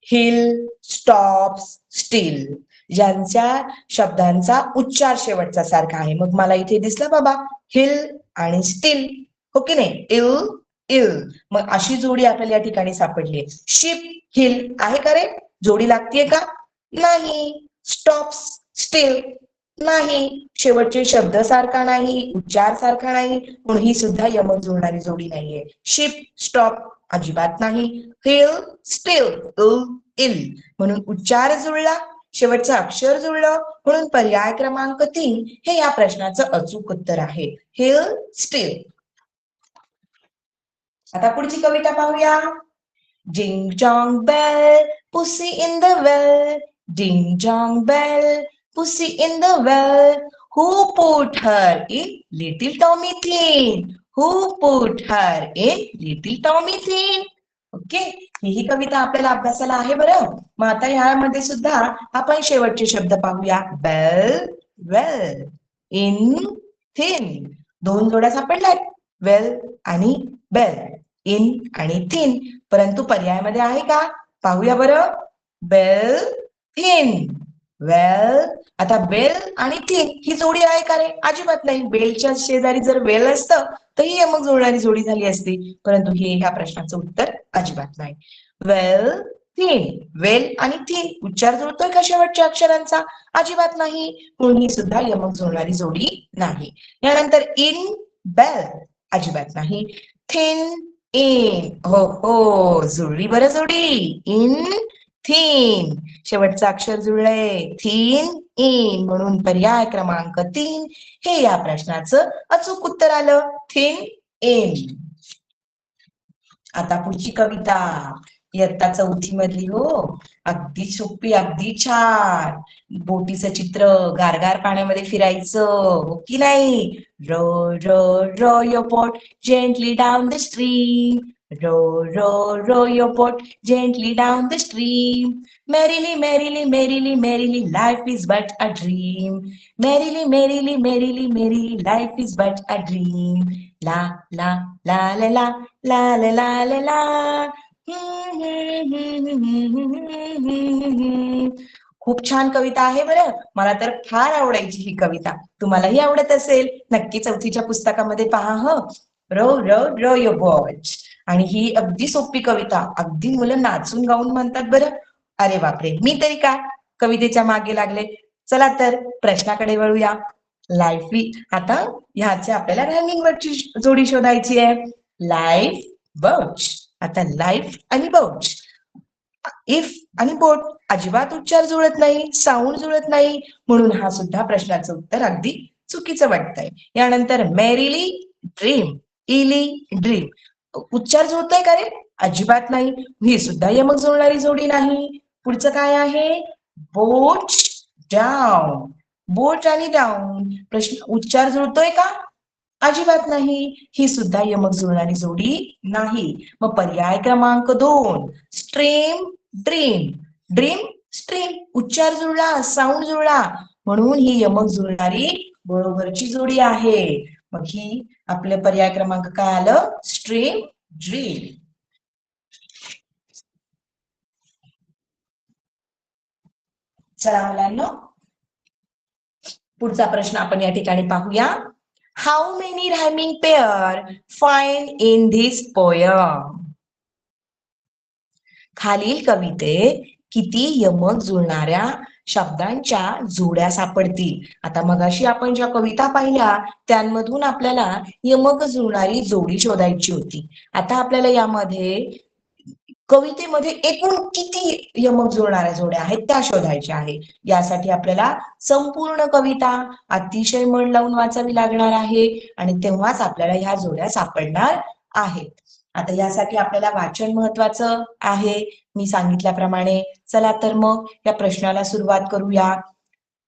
हिल, स्टॉप्स, स्टील, ज्यांच्या शब्दांचा उच्चार शेवटचा सारखा आहे. मग मला इथे दिसलं बाबा हिल आणि स्टील, हो की नाही? इल, इल. मग अशी जोडी आपल्याला या ठिकाणी सापडली. शिप, हिल आहे का रे? जोडी लागतीये का? नाही. स्टॉप्स, स्टील नाही. शेवटचे शब्द सारखा नाही, उच्चार सारखा नाही, म्हणून ही सुद्धा यमक जुळणारी जोडी नाहीये. शिप, स्टॉप अजिबात नाही. हिल, स्टील, इल, म्हणून उच्चार जुळला, शेवटचं अक्षर जुळलं, म्हणून पर्याय क्रमांक 3 हे या प्रश्नाचं अचूक उत्तर आहे. Hill, steel. आता पुढची कविता पाहूया. Ding dong bell, pussy in the well. Ding dong bell, pussy in the well. Who put her in little Tommy Thin? Who put her in little Tommy Thin? Okay, ही कविता आपल्याला अभ्यासाला आहे बरं. मग आता ह्यामध्ये सुद्धा आपण शेवटचे शब्द पाहूया. Bell, well, in, thin. 2 जोड्या सापडल्यात, वेल आणि बेल, इन आणि थिन. परंतु पर्यायामध्ये आहे का? पाहूया बरं. बेल, थिन, वेल. आता बेल आणि थिन ही जोडी आहे का रे? अजिबात नाही. बेलच्या शेजारी जर वेल असतं तर ही मग जुळणारी जोडी झाली असती, परंतु हे ह्या प्रश्नाचं उत्तर अजिबात नाही. वेल, थिन. वेल आणि थिन उच्चार जुळतोय का शेवटच्या अक्षरांचा? अजिबात नाही, म्हणून ही सुद्धा यमक जुळणारी जोडी नाही. यानंतर इन, बेल अजिबात नाही. थिन, इन, हो हो जुळली बरं जोडी. इन, थिन, शेवटचं अक्षर जुळलंय. थिन, इन, म्हणून पर्याय क्रमांक 3 हे या प्रश्नाचं अचूक उत्तर आलं. Thin, in. आता पुढची कविता इयत्ता चौथी मधली हो. अगदी सोपी, अगदी छान. बोटीचं चित्र, गारगार पाण्यामध्ये फिरायचं, हो की नाही? Row row row your boat gently down the stream. Row, row, row your boat gently down the stream. Merrily, merrily, merrily, merrily, life is but a dream. Merrily, merrily, merrily, merrily, life is but a dream. La, la, la, la, la, la, la, la, la, la. खूप छान कविता आहे बरं. मला तर फार आवडायची ही कविता. तुम्हालाही आवडत असेल. नक्की चौथीच्या पुस्तकामध्ये पहा ह. रो रो रो युअर बोट. आणि ही अगदी सोपी कविता, अगदी मुलं नाचून गाऊन म्हणतात बरं. अरे बापरे, मी तरी काय कवितेच्या मागे लागले. चला तर प्रश्नाकडे वळूया. लाईफ, आता ह्याचे आपल्याला रायमिंग वर्डची जोडी शोधायची आहे. लाईफ, बौच. आता लाईफ आणि बौच, इफ आणि बोट अजिबात उच्चार जुळत नाही, साऊंड जुळत नाही, म्हणून हा सुद्धा प्रश्नाचं उत्तर अगदी चुकीचं वाटतंय. यानंतर मेरिली ड्रीम, इली ड्रीम, उच्चार जुळतोय का रे? अजिबात नाही, ही सुद्धा यमक जुळणारी जोडी नाही. पुढचं काय आहे? बोट डाऊन, बोट आणि डाऊन, प्रश्न उच्चार जुळतोय का? अजिबात नाही, ही सुद्धा यमक जुळणारी जोडी नाही. मग पर्याय क्रमांक 2, स्ट्रीम ड्रीम, ड्रीम स्ट्रीम, उच्चार जुळला, साऊंड जुळला, म्हणून ही यमक जुळणारी बरोबरची जोडी आहे. मग ही आपलं पर्याय क्रमांक काय आलं? Stream dream. चला मुलांनो, पुढचा प्रश्न आपण या ठिकाणी पाहूया. How many rhyming pair find in this poem? खालील कवितेत किती यमक जुळणाऱ्या शब्दांच्या जोड्या सापडतील? आता मगाशी आपण ज्या कविता पाहिल्या त्यांमधून आपल्याला यमक जुळणारी जोडी शोधायची होती. आता आपल्याला यामध्ये कवितेमध्ये एकूण किती यमक जुळणाऱ्या जोड्या आहेत त्या शोधायच्या आहे. यासाठी आपल्याला संपूर्ण कविता अतिशय मन लावून वाचावी लागणार आहे आणि तेव्हाच आपल्याला ह्या जोड्या सापडणार आहेत. आता यासाठी आपल्याला वाचन महत्वाचं आहे, मी सांगितल्याप्रमाणे. चला तर मग या प्रश्नाला सुरुवात करूया.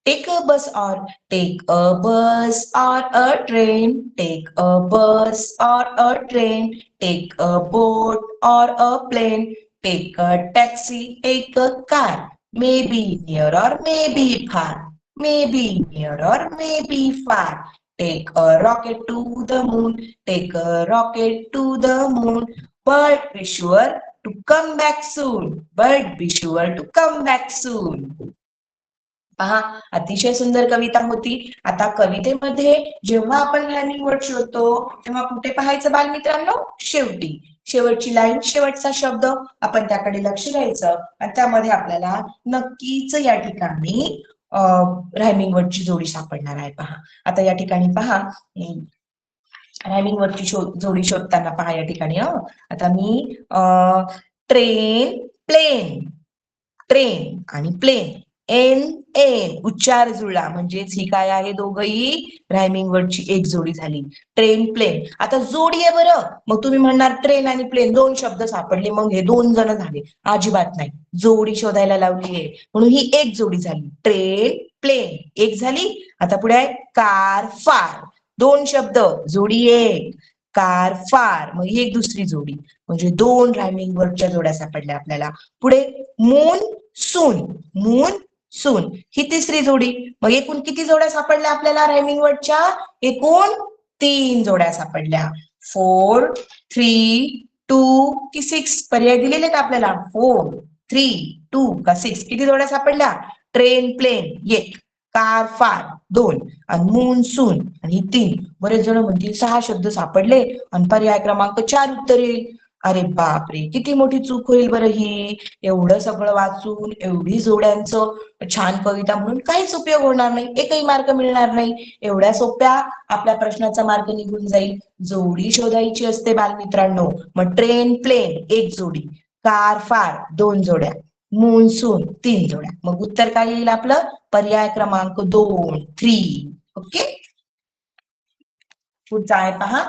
टेक अ बस और टेक अ बस और अ ट्रेन, टेक अ बस और अ train, take a boat or a plane, take a taxi, take a car, may be near or may be फार, मे be near or may be far, take a rocket to the moon, take a rocket to the moon, but be sure to come back soon, but be sure to come back soon. पहा, अतिशय सुंदर कविता होती. आता कवितेमध्ये जेव्हा आपण rhyming word शोधतो तेव्हा कुठे पाहायचं बालमित्रांनो? शेवटी. शेवटची लाईन, शेवटचा शब्द, आपण त्याकडे लक्ष द्यायचं आणि त्यामध्ये आपल्याला नक्कीच या ठिकाणी रायमिंग वर्डची जोडी सापडणार आहे. पहा, आता या ठिकाणी पहा, रायमिंग वर्डची जोडी शोधताना पहा या ठिकाणी. आता मी ट्रेन, प्लेन, ट्रेन आणि प्लेन, एन एन उच्चार जुळला, म्हणजेच ही काय आहे? दोघही रायमिंग वर्डची एक जोडी झाली. Train, plane. आता जोडी आहे बरं. मग तुम्ही म्हणणार ट्रेन आणि प्लेन दोन शब्द सापडले, मग हे दोन जण झाले. अजिबात नाही, जोडी शोधायला लावली आहे म्हणून ही एक जोडी झाली. ट्रेन, प्लेन एक झाली. आता पुढे आहे कार, फार, दोन शब्द, जोडी एक. कार, फार, मग ही एक दुसरी जोडी, म्हणजे दोन रायमिंग वर्डच्या जोड्या सापडल्या आपल्याला. पुढे मून, सून, मून, सून, ही तिसरी जोडी. मग एकूण किती जोड्या सापडल्या आपल्याला रायमिंग वर्डच्या? एकूण 3 जोड्या सापडल्या. 4, 3, 2 की 6 पर्याय दिलेले का आपल्याला? 4, 3, 2 का 6, किती जोड्या सापडल्या? ट्रेन, प्लेन एक, कार, फार दोन, आणि मून, सून आणि 3. बरेच जण म्हणतील 6 शब्द सापडले आणि पर्याय क्रमांक 4 उत्तर येईल. अरे बापरे, किती मोठी चूक होईल बरं ही. एवढं सगळं वाचून एवढी जोड्यांचं छान कविता म्हणून काहीच उपयोग होणार नाही, एकही मार्क मिळणार नाही. एवढ्या सोप्या आपल्या प्रश्नाचा मार्क निघून जाईल. जोडी शोधायची असते बालमित्रांनो. मग ट्रेन, प्लेन एक जोडी, कार, फार दोन जोड्या, मूनसून 3 जोड्या. मग उत्तर काय येईल आपलं? पर्याय क्रमांक 2, 3. ओके. पुढचा आहे पहा.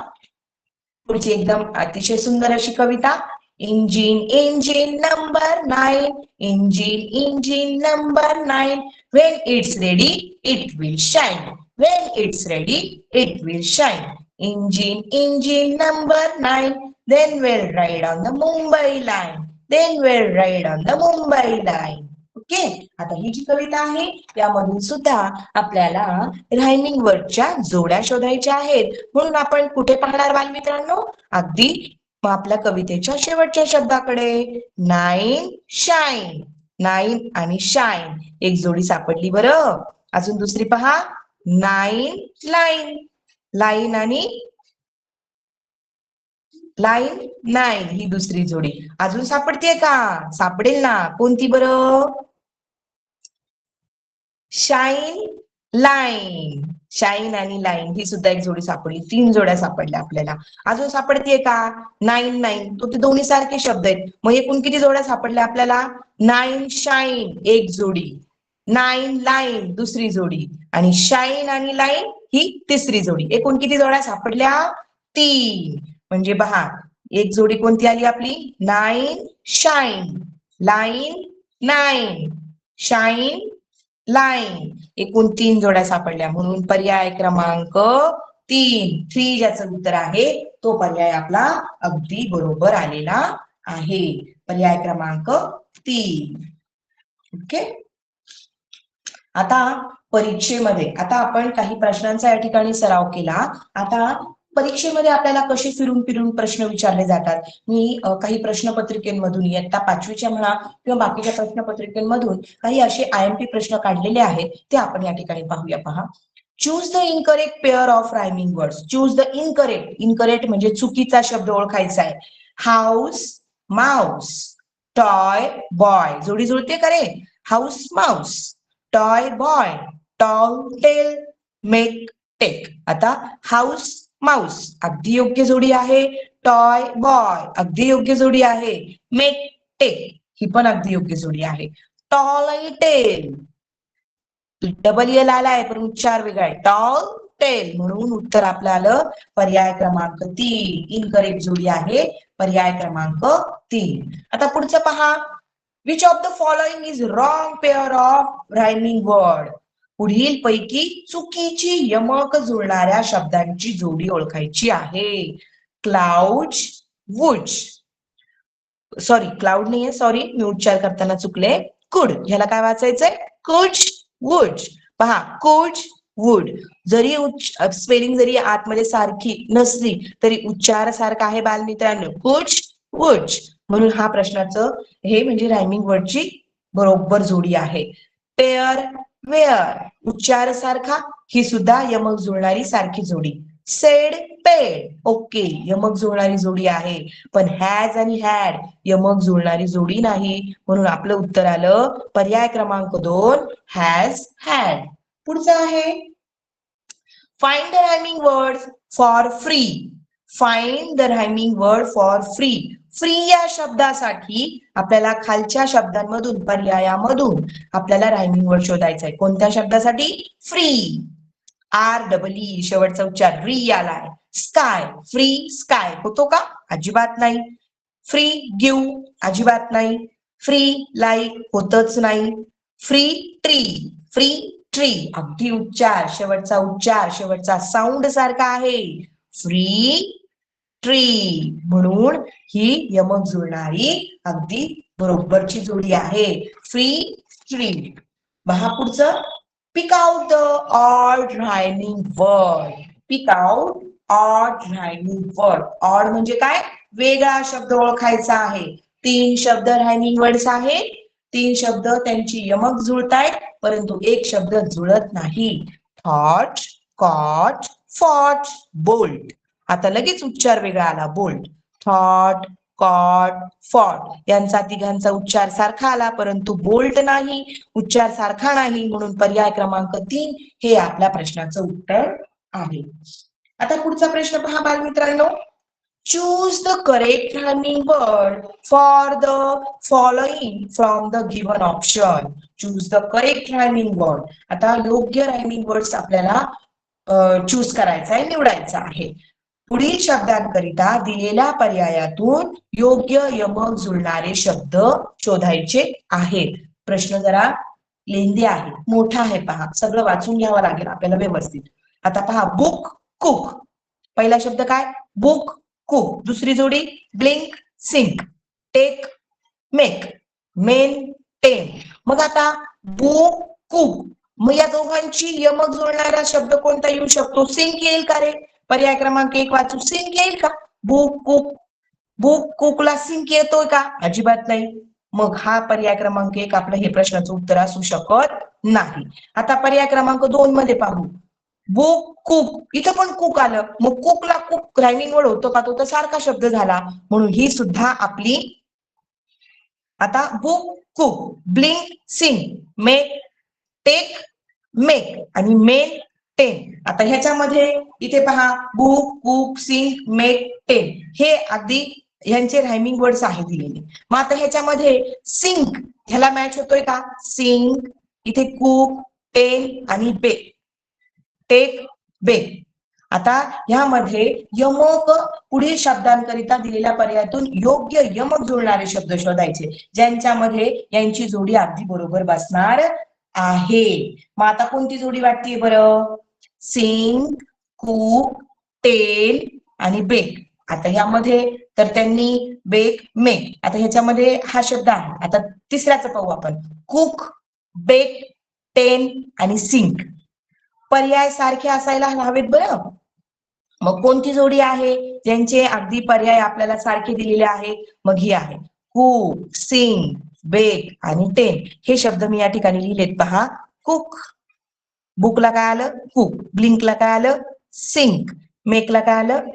पुढची एकदम अतिशय सुंदर अशी कविता. Engine engine number 9, engine engine number 9, when it's ready it will shine, when it's ready it will shine. Engine engine number 9, then we'll ride on the Mumbai line, then we'll ride on the Mumbai line. Okay, आता ही जी कविता आहे यामधून सुद्धा आपल्याला rhyming वर्डच्या जोड्या शोधायच्या आहेत. म्हणून आपण कुठे पाहणार बालमित्रांनो? अगदी आपल्या कवितेच्या शेवटच्या शब्दाकडे. 9 शाईन, 9 आणि शाईन एक जोडी सापडली बरं. अजून दुसरी पहा, 9 लाईन, लाईन आणि लाईन 9 ही दुसरी जोडी. अजून सापडते का? सापडेल ना. कोणती बरं? शाईन लाईन, शाईन आणि लाईन ही सुद्धा एक जोडी सापडली. 3 जोड्या सापडल्या आपल्याला. अजून सापडतीये का? 9 9, तो ते दोन्ही सारखे शब्द आहेत. मग एकूण किती जोड्या सापडल्या आपल्याला? 9 शाईन एक जोडी, 9 लाईन दुसरी जोडी आणि शाईन आणि लाईन ही तिसरी जोडी. एकूण किती जोड्या सापडल्या? 3. म्हणजे पहा, एक जोडी कोणती आली आपली? 9 शाईन, लाईन 9, शाईन लाईन. एकूण 3 जोड्या सापडल्या. म्हणून पर्याय क्रमांक 3, 3 ज्याचं उत्तर आहे तो पर्याय आपला अगदी बरोबर आलेला आहे. पर्याय क्रमांक 3. ओके. आता परीक्षेमध्ये आता आपण काही प्रश्नांचा या ठिकाणी सराव केला. आता परीक्षेमध्ये आपल्याला कसे फिरून फिरून प्रश्न विचारले जातात. मी काही प्रश्नपत्रिकेमधून इयत्ता 5वीच्या म्हणा किंवा बाकीच्या प्रश्नपत्रिकेमधून काही असे IMP प्रश्न काढलेले आहेत ते आपण या ठिकाणी पाहूया. पहा, choose the incorrect pair of rhyming words. Choose the incorrect, incorrect म्हणजे चुकीचा शब्द ओळखायचा आहे. हाऊस माऊस, टॉय बॉय जोडी जुळते का रे? House mouse, toy boy, tall tell, make take. आता हाऊस माऊस अगदी योग्य जोडी आहे. टॉय बॉय अगदी योग्य जोडी आहे. मेक टेक ही पण अगदी योग्य जोडी आहे. टॉल टेल, डबल एल आलाय पण उच्चार वेगळा आहे. टॉल टेल, म्हणून उत्तर आपलं आलं पर्याय क्रमांक 3. इनकरेक्ट जोडी आहे पर्याय क्रमांक 3. आता पुढचं पहा, which of the following is wrong pair of rhyming word. पुढील पैकी चुकीची यमक जुळणाऱ्या शब्दांची जोडी ओळखायची आहे. क्लाउड वुड, सॉरी क्लाउड नाहीये, सॉरी मी उच्चार करताना चुकले. कुड, ह्याला काय वाचायचंय? कुड वुड. पहा, कुड वुड जरी स्पेलिंग जरी आतमध्ये सारखी नसली तरी उच्चार सारखा आहे बालमित्रांनो. कुड वुड. म्हणून हा प्रश्नाचं हे म्हणजे रायमिंग वर्डची बरोबर जोडी आहे. पेअर वेअर उच्चार सारखा, ही सुद्धा यमक जुळणारी सारखी जोडी. सेड पेड, ओके यमक जुळणारी जोडी आहे. पण हॅज आणि हॅड यमक जुळणारी जोडी नाही. म्हणून आपलं उत्तर आलं पर्याय क्रमांक 2, हॅज हॅड. पुढचं आहे, find the rhyming word for free. Find the rhyming word for free. Free या शब्दासाठी आपल्याला खालच्या शब्दांमधून पर्यायामधून आपल्याला रायमिंग वर्ड शोधायचा आहे. कोणत्या शब्दासाठी? फ्री. REE शेवटचा उच्चार री आलाय. स्काय, फ्री स्काय होतो का? अजिबात नाही. फ्री गिव्ह अजिबात नाही. फ्री लाईक होतच नाही. फ्री ट्री, फ्री ट्री अगदी उच्चार शेवटचा साऊंड सारखा आहे. फ्री ट्री, म्हणून ही यमक जुळणारी अगदी बरोबरची जोडी आहे. Free tree. पहा पुढचं, pick out the odd rhyming word. Pick out odd rhyming word. Odd म्हणजे काय? वेगळा शब्द ओळखायचा आहे. 3 शब्द रायमिंग वर्ड्स आहेत. 3 शब्द त्यांची यमक जुळतायत परंतु एक शब्द जुळत नाही. Thought, caught, fought, bolt. आता लगेच उच्चार वेगळा आला. बोल्ट, थॉट, कॉट, फॉट यांचा तिघांचा उच्चार सारखा आला परंतु बोल्ट नाही, उच्चार सारखा नाही. म्हणून पर्याय क्रमांक 3 हे आपल्या प्रश्नाचं उत्तर आहे. आता पुढचा प्रश्न पहा बालमित्रांनो. Choose the correct rhyming word for the following from the given option. Choose the correct rhyming word. आता योग्य रायमिंग वर्ड्स आपल्याला चूज करायचा आहे, निवडायचा आहे. पुढील शब्दांकरिता दिलेल्या पर्यायातून योग्य यमक जुळणारे शब्द शोधायचे आहेत. प्रश्न जरा लेंदी आहे, मोठा आहे, पहा सगळं वाचून घ्यावं लागेल आपल्याला व्यवस्थित. आता पहा, बुक कुक, पहिला शब्द काय? Book cook. दुसरी जोडी blink sink, take make, men ten. मग आता बुक कुक, मग या दोघांची यमक जुळणारा शब्द कोणता येऊ शकतो? सिंक येईल का रे? पर्याय क्रमांक 1 वाचू, सिंक येईल का? बुक कुक, बुक कुकला सिंक येतोय का? अजिबात नाही. मग हा पर्याय क्रमांक 1 आपलं हे प्रश्नाचं उत्तर असू शकत नाही. आता पर्याय क्रमांक 2 मध्ये पाहू, बुक कुक, इथं पण कुक आलं, मग कुकला कुक रायमिंग वर्ड होतो का? तो तर सारखा शब्द झाला, म्हणून ही सुद्धा आपली. आता book cook, blink sink, make take make आणि मेन टेन. आता ह्याच्यामध्ये इथे पहा, book cook sink make ten हे अगदी यांचे रायमिंग वर्ड्स आहे दिलेले. मग आता ह्याच्यामध्ये सिंक ह्याला मॅच होतोय का? सिंक, इथे कुक, टेन आणि बेक, टेक बेक. आता ह्यामध्ये यमक पुढील शब्दांकरिता दिलेल्या पर्यायातून योग्य यमक जुळणारे शब्द शोधायचे, ज्यांच्यामध्ये यांची जोडी अगदी बरोबर बसणार आहे. मग आता कोणती जोडी वाटते बरं? सिंक, कुक, टेन आणि बेक. आता ह्यामध्ये तर त्यांनी बेक मेक, आता ह्याच्यामध्ये हा शब्द आहे. आता तिसऱ्याचं पाहू आपण, कुक, बेक, टेन आणि सिंक. पर्याय सारखे असायला हवेत बरं. मग कोणती जोडी आहे ज्यांचे अगदी पर्याय आपल्याला सारखे दिलेले आहे? मग ही आहे कुक, सिंक, बेक आणि टेन. हे शब्द मी या ठिकाणी लिहिलेत पहा. कुक, बुकला काय आलं? कुक, ब्लिंकला काय आलं? सिंक, मेकला काय आलं?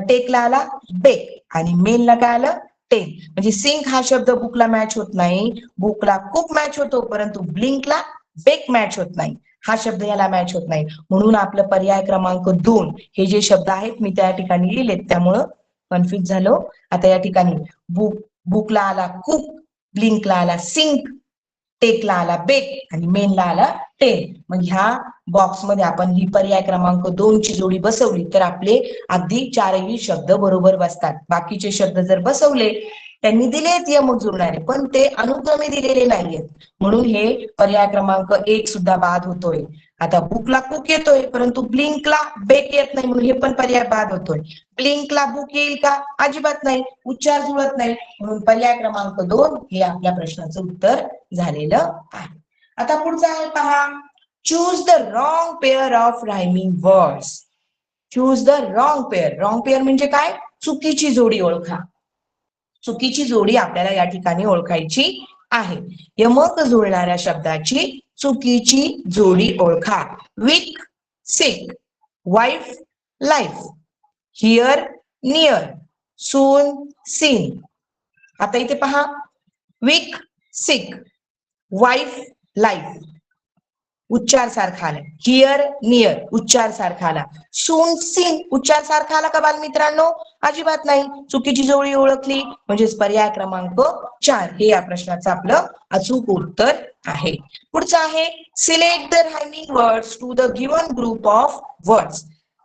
टेकला आला बेक आणि मेनला काय आलं? टेन. म्हणजे सिंक हा शब्द बुकला मॅच होत नाही, बुकला कुक मॅच होतो, परंतु ब्लिंकला बेक मॅच होत नाही. हा शब्द याला मॅच होत नाही, म्हणून आपलं पर्याय क्रमांक 2 हे जे शब्द आहेत मी त्या ठिकाणी लिहिलेत, त्यामुळं कन्फ्युज झालो. आता या ठिकाणी बुकला आला कुक, ब्लिंकला आला सिंक, टेकला आला बेक आणि मेनला आला टेन. मग ह्या बॉक्समध्ये आपण ही पर्याय क्रमांक 2 ची जोडी बसवली तर आपले अगदी चारही शब्द बरोबर बसतात. बाकीचे शब्द जर बसवले, त्यांनी दिलेत यमक जुळणारे, पण ते अनुक्रमे दिलेले नाहीयेत, म्हणून हे पर्याय क्रमांक 1 सुद्धा बाद होतोय. आता बुकला कुक येतोय, परंतु ब्लिंकला बेक येत नाही, म्हणून हे पण पर्याय बाद होतोय. ब्लिंकला बुक येईल का? अजिबात नाही, उच्चार जुळत नाही, म्हणून पर्याय क्रमांक 2 हे आपल्या प्रश्नाचं उत्तर झालेलं आहे. आता पुढचं आहे पहा, choose the wrong pair of rhyming words. Choose the wrong pair. Wrong pair म्हणजे काय? चुकीची जोडी ओळखा. चुकीची जोडी आपल्याला या ठिकाणी ओळखायची आहे. यमक जुळणाऱ्या शब्दाची चुकीची जोडी ओळखा. Week sick, wife life, hear near, soon seen. आता इथे पहा, वीक सिक, वाईफ लाईफ उच्चार सारखा आला, हिअर नियर उच्चार सारखा आला, सून सीन उच्चार सारखा आला का बालमित्रांनो? अजिबात नाही. चुकीची जोडी ओळखली, म्हणजेच पर्याय क्रमांक 4 हे या प्रश्नाचं आपलं अचूक उत्तर आहे. पुढचं आहे, select the rhyming words to the given group of words.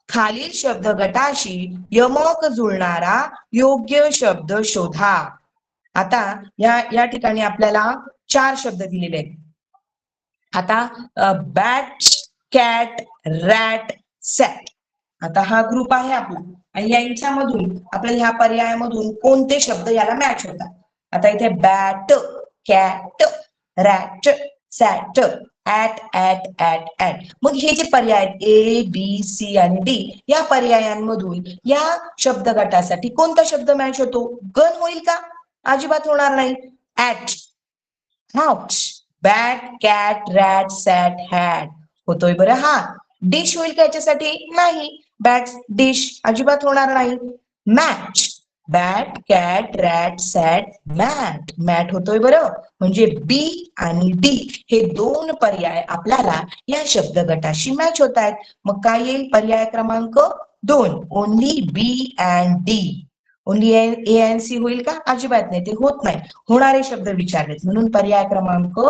खालील शब्द गटाशी यमक जुळणारा योग्य शब्द शोधा. आता या ठिकाणी आपल्याला 4 शब्द दिलेले आहेत. आता बॅट, कॅट, रॅट, सॅट. आता हा ग्रुप आहे आपला आणि यांच्यामधून आपल्याला ह्या पर्यायामधून कोणते शब्द याला मॅच होतात? आता इथे bat, cat, rat, sat, at at at at. मग हे जे पर्याय आहेत ए बी सी आणि डी, या पर्यायांमधून या शब्द गटासाठी कोणता शब्द मॅच होतो? गन होईल का? अजिबात होणार नाही. ऍट, हाउच, bat, cat, rat, sat, hat होतोय बरं. हा डिश होईल का याच्यासाठी? नाही. बॅट डिश अजिबात होणार नाही. मॅच, बॅट, कॅट, रॅट, सॅट, मॅट मॅट होतोय बरं. म्हणजे बी आणि डी हे 2 पर्याय आपल्याला या शब्द गटाशी मॅच होत आहेत. मग काय येईल? पर्याय क्रमांक 2, only B and D. Only A and C होईल का? अजिबात नाही, ते होत नाही. होणारे शब्द विचारलेत, म्हणून पर्याय क्रमांक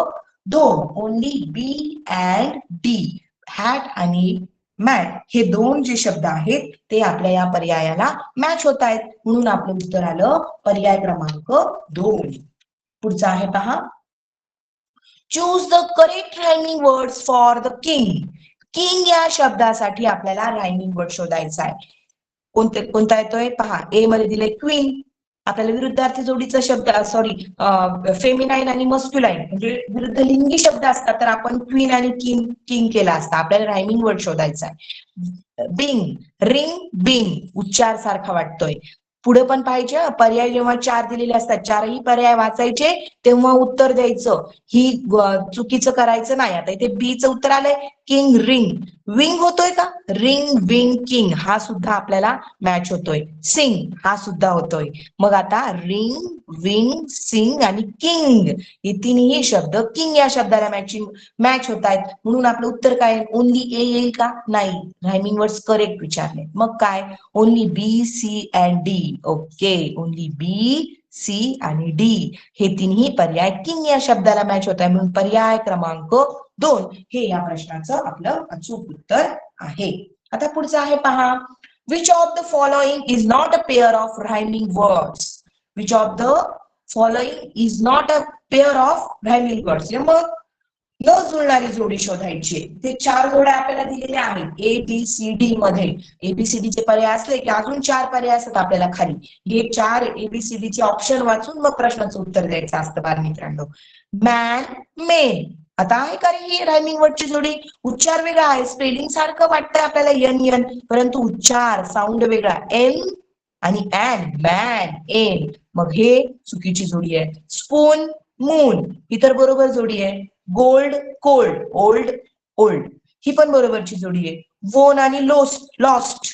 2 only B and D, hat आणि मॅट हे दोन जे शब्द आहेत ते आपल्या या पर्यायाला मॅच होत आहेत, म्हणून आपलं उत्तर आलं पर्याय क्रमांक 2. पुढचा आहे पहा, choose the correct rhyming words for the king. King या शब्दासाठी आपल्याला रायमिंग वर्ड शोधायचा आहे. कोणता येतोय पहा, ए मध्ये दिले क्वीन. आपल्याला विरुद्धार्थी जोडीचा शब्द फेमिनाईन आणि मस्क्युलाईन म्हणजे विरुद्ध लिंगी शब्द असतात, तर आपण क्वीन आणि किंग किंग केला असता. आपल्याला रायमिंग वर्ड शोधायचा आहे. बिंग, रिंग, बिंग उच्चार सारखा वाटतोय. पुढे पण पाहिजे, पर्याय जेव्हा 4 दिलेले असतात, 4ही पर्याय वाचायचे तेव्हा उत्तर द्यायचं. ही चुकीचं करायचं नाही. आता इथे बीचं उत्तर आलंय किंग रिंग. विंग होतोय का? रिंग विंग किंग हा सुद्धा आपल्याला मॅच होतोय. सिंग हा सुद्धा होतोय. मग आता रिंग, विंग, सिंग आणि किंग हे तिन्ही शब्द किंग या शब्दाला मॅच होत आहेत, म्हणून आपलं उत्तर काय? ओनली ए येईल का? नाही, रायमिंग वर्ड्स करेक्ट विचारले. मग काय? Only B, C and D. Okay, only B, C आणि डी हे तिन्ही पर्याय किंग या शब्दाला मॅच होत आहे, म्हणून पर्याय क्रमांक 2 हे या प्रश्नाचं आपलं अचूक उत्तर आहे. आता पुढचं आहे पहा, which of the following is not a pair of rhyming words? Which of the following is not a pair of rhyming words? मग न जुळणारी जोडी शोधायची. ते 4 जोड्या आपल्याला दिलेल्या आहेत ए बी सी डी मध्ये. एबीसीडी चे पर्याय असले की अजून 4 पर्याय असतात आपल्याला खाली. हे 4 एबीसीडी चे ऑप्शन वाचून मग प्रश्नाचं उत्तर द्यायचं असतं बालमित्रांनो. Man, main. आता आहे का ही रायमिंग वर्डची जोडी? उच्चार वेगळा आहे, स्पेलिंग सारखं वाटतंय आपल्याला एन एन, परंतु उच्चार साऊंड वेगळा, एन आणि एन, मॅन, एन. मग हे चुकीची जोडी आहे. स्पून, मून ही तर बरोबर जोडी आहे. गोल्ड, कोल्ड, ओल्ड, ओल्ड ही पण बरोबरची जोडी आहे. वोन आणि लॉस्ट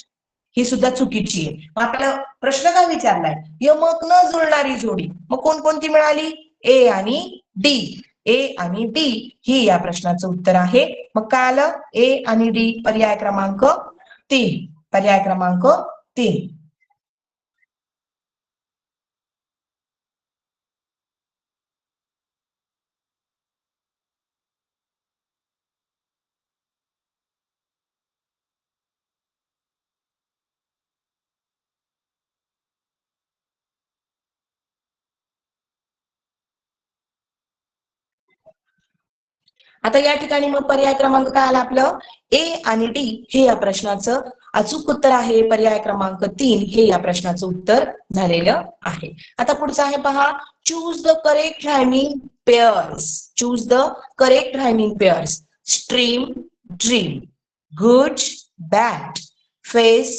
ही सुद्धा चुकीची आहे. मग आपल्याला प्रश्न काय विचारलाय? यमक न जुळणारी जोडी. मग कोणकोणती मिळाली? ए आणि डी. ए आणि डी ही या प्रश्नाचं उत्तर आहे. मग काय आलं? ए आणि डी पर्याय क्रमांक 3. पर्याय क्रमांक 3. आता या ठिकाणी मग पर्याय क्रमांक काय आला आपलं? ए आणि डी हे या प्रश्नाचं अचूक उत्तर आहे. पर्याय क्रमांक 3 हे या प्रश्नाचं उत्तर झालेलं आहे. आता पुढचं आहे पहा, choose the correct rhyming pairs. Choose the correct rhyming pairs. Stream, dream, good, bad, face,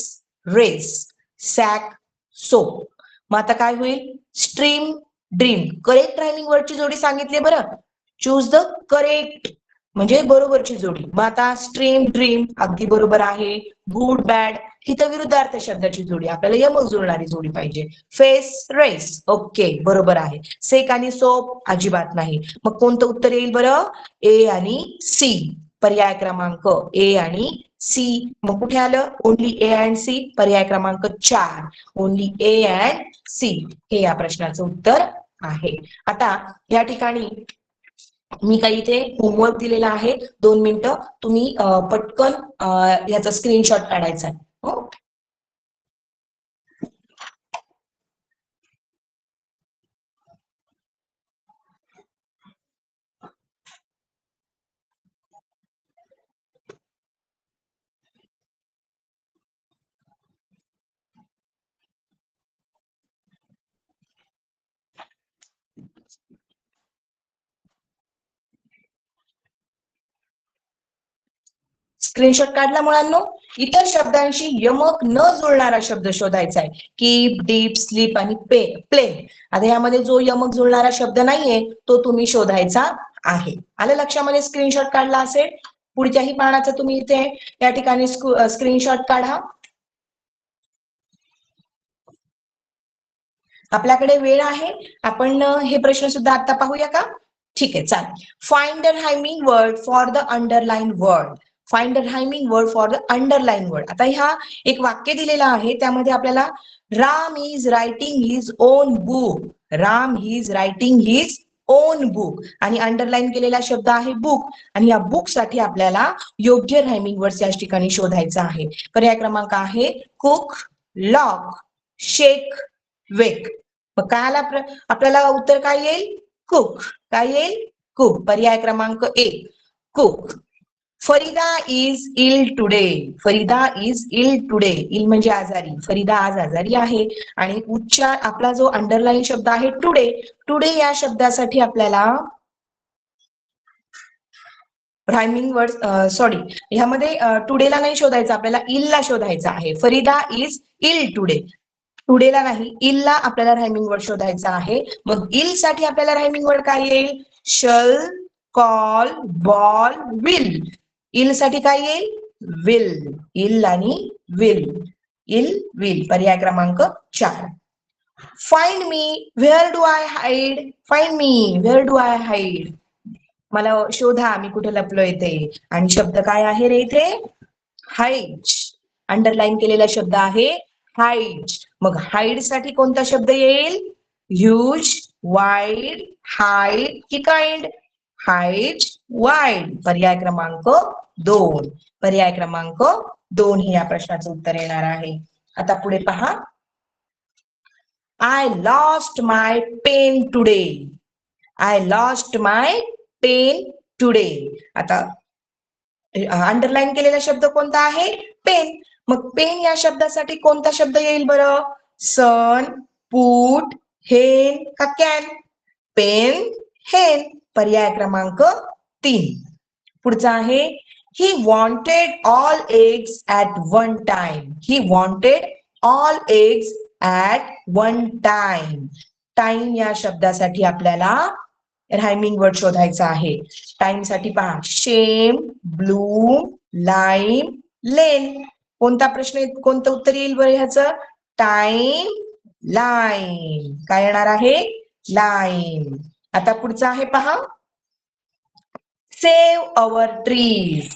race, sack, soap. मग आता काय होईल? स्ट्रीम, ड्रीम करेक्ट रायमिंग वर्डची जोडी सांगितली बरं. चूज द करेक्ट म्हणजे बरोबरची जोडी. मग आता स्ट्रीम, ड्रीम अगदी बरोबर आहे. गुड, बॅड ही तर विरुद्धार्थ शब्दाची जोडी, आपल्याला यमक जुळणारी जोडी पाहिजे. फेस, रेस ओके बरोबर आहे. सेक आणि सोप अजिबात नाही. मग कोणतं उत्तर येईल बरं? ए आणि सी. पर्याय क्रमांक ए आणि सी. मग कुठे आलं? Only A and C. पर्याय क्रमांक 4. ओनली ए अँड सी हे या प्रश्नाचं उत्तर आहे. आता या ठिकाणी मी काही इथे होमवर्क दिलेला आहे. 2 मिनिटं तुम्ही पटकन याचा स्क्रीनशॉट काढायचा आहे. हो, स्क्रीनशॉट काढला मुलांनो. इतर शब्दांशी यमक न जुळणारा शब्द शोधायचा आहे. कीप, डीप, स्लीप आणि प्लेन. आता यामध्ये जो यमक जुळणारा शब्द नाहीये तो तुम्ही शोधायचा आहे. आलं लक्षामध्ये? स्क्रीनशॉट काढला असेल. पुढच्याही पानाचा तुम्ही इथे या ठिकाणी स्क्रीनशॉट काढा. आपल्याकडे वेळ आहे, आपण हे प्रश्न सुद्धा आता पाहूया का? ठीक आहे, चालेल. Find the rhyming word for the underline word. Find the rhyming word for the underline word. आता ह्या एक वाक्य दिलेलं आहे, त्यामध्ये आपल्याला Ram is writing his on book. Ram is writing his on book आणि अंडरलाईन केलेला शब्द आहे बुक आणि या बुक साठी आपल्याला योग्य रायमिंग वर्ड्स या ठिकाणी शोधायचा आहे. पर्याय क्रमांक आहे कुक, लॉक, शेक, वेक. मग काय आपल्याला उत्तर काय येईल? कुक. काय येईल? कुक. पर्याय क्रमांक 1 cook. Farida is ill today. Farida is ill today. Ill म्हणजे आजारी. फरीदा आज आजारी आहे आणि उच्चार आपला जो अंडरलाईन शब्द आहे टुडे. टुडे या शब्दासाठी आपल्याला रायमिंग वर्ड सॉरी ह्यामध्ये टुडेला नाही शोधायचं, आपल्याला इलला शोधायचं आहे. Farida is ill today. टुडेला नाही, इलला आपल्याला रायमिंग वर्ड शोधायचा आहे. मग इल साठी आपल्याला रायमिंग वर्ड काय येईल? शल, कॉल, बॉल, विल. इल साठी काय येईल? विल. इल आणि विल. Ill, will. पर्याय क्रमांक 4. Find me, where do I hide. Find me, where do I hide. मला शोधा मी कुठे लपलोय ते. आणि शब्द काय आहे रे इथे? हाईड. अंडरलाईन केलेला शब्द आहे हाईड. मग हाईड साठी कोणता शब्द येईल? ह्यूज, वाईड, हाईड की काइंड? Hide, wide. पर्याय क्रमांक 2. पर्याय क्रमांक 2 हे या प्रश्नाचं उत्तर येणार आहे. आता पुढे पहा. I lost my pen today. I lost my pen today. आता अंडरलाईन केलेला शब्द कोणता आहे? पेन. मग पेन या शब्दासाठी कोणता शब्द येईल बरं? सन, पुट, हेन का कॅन? पेन, हेन. पर्याय क्रमांक 3. पुढचा आहे he wanted all eggs at one time. He wanted all eggs at one time. Time या शब्दासाठी आपल्याला रायमिंग वर्ड शोधायचा आहे. टाइम साठी पहा शेम, ब्लूम, लाईम, लेन. कोणता प्रश्न कोणतं उत्तर येईल बरं ह्याचं? Time, line. काय येणार आहे? लाईन. आता पुढचा आहे पहा save our trees.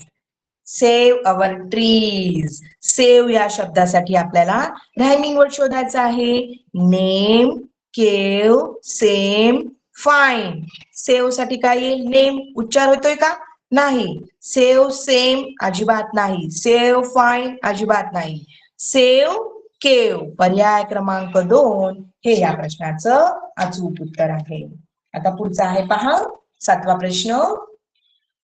Save our trees. Save या शब्दासाठी आपल्याला रायमिंग वर्ड शोधायचा आहे. नेम, केव, सेम, फाईन. सेव्ह साठी काय येईल? नेम. उच्चार होतोय का? नाही. सेव्ह, सेम अजिबात नाही. सेव्ह, फाईन अजिबात नाही. सेव्ह, केव. पर्याय क्रमांक 2 हे या प्रश्नाचं अचूक उत्तर आहे. आता पुढचा आहे पहा 7वा प्रश्न.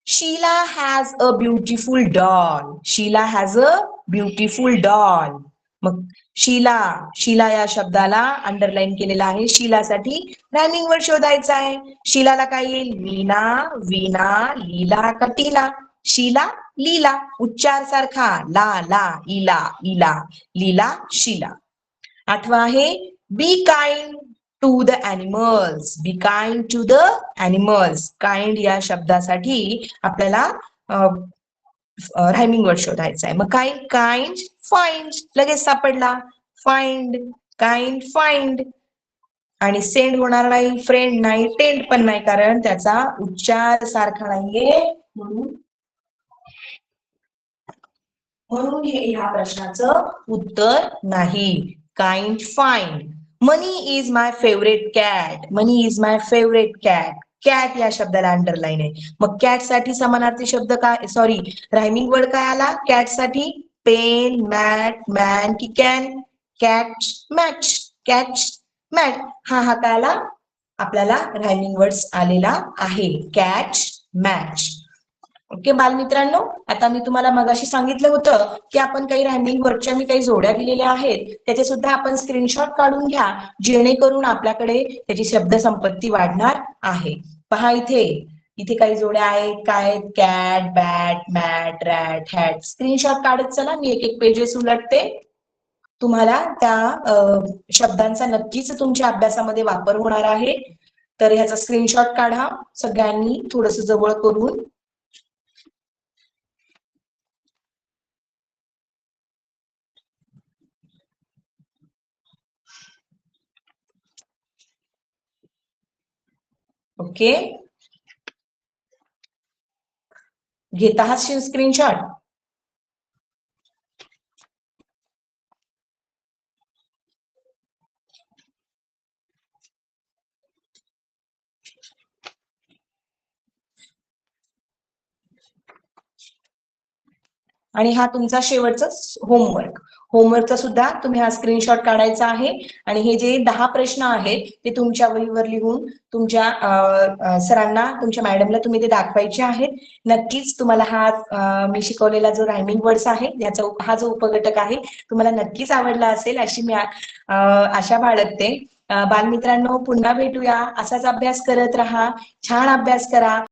Sheela has a beautiful doll. Sheela has a beautiful doll. मग शीला, शीला या शब्दाला अंडरलाईन केलेला आहे. शीलासाठी रायमिंग वर्ड शोधायचा आहे. शीलाला काय येईल? मीना, वीणा, लीला का टीला? शीला, लीला. उच्चार सारखा ला, ला, इला, इला, लीला, शीला. 8वा आहे be kind to the animals. Be kind to the animals. Kind या शब्दासाठी आपल्याला रायमिंग वर्ड शोधायचा आहे. मग काय? Kind, find. लगेच सापडला. Find, kind, find. आणि सेंड होणार नाही, फ्रेंड नाही, टेंड पण नाही, कारण त्याचा उच्चार सारखा नाहीये. म्हणून हे ह्या प्रश्नाचं उत्तर नाही. Kind, find. Money is my favourite cat. Money is my favourite cat. Cat या शब्दाला अंडरलाईन आहे. मग कॅट साठी समानार्थी शब्द काय? सॉरी रायमिंग वर्ड काय आला कॅट साठी? पेन, मॅट, मॅन की can? Catch, match. Catch, mat. हा काय आला? आपल्याला रायमिंग वर्ड्स आलेला आहे. Catch, match. ओके बालमित्रांनो, आता मी तुम्हाला मगाशी सांगितलं होतं की आपण काही रायमिंग वर्डच्या मी काही जोड्या दिलेल्या आहेत, त्याचे सुद्धा आपण स्क्रीनशॉट काढून घ्या, जेणेकरून आपल्याकडे त्याची शब्द संपत्ती वाढणार आहे. पहा इथे इथे काही जोड्या आहेत. काय? Cat, bat, mat, rat, hat. Screenshot काढत चला, मी एक एक पेजेस उलटते. तुम्हाला त्या शब्दांचा नक्कीच तुमच्या अभ्यासामध्ये वापर होणार आहे. तर ह्याचा स्क्रीनशॉट काढा सगळ्यांनी थोडस जवळ करून. ओके, घेत आहात स्क्रीनशॉट? आणि हा तुमचा शेवटचा होमवर्कचा सुद्धा तुम्ही हा स्क्रीनशॉट काढायचा आहे आणि हे जे 10 प्रश्न आहेत ते तुमच्या वहीवर लिहून तुमच्या सरांना तुमच्या मॅडमला तुम्ही ते दाखवायचे आहेत. नक्कीच तुम्हाला हा मी शिकवलेला जो रायमिंग वर्ड्स आहे याचा हा जो उपघटक आहे तुम्हाला नक्कीच आवडला असेल अशी मी आशा बाळगते. बालमित्रांनो पुन्हा भेटूया. असाच अभ्यास करत राहा. छान अभ्यास करा.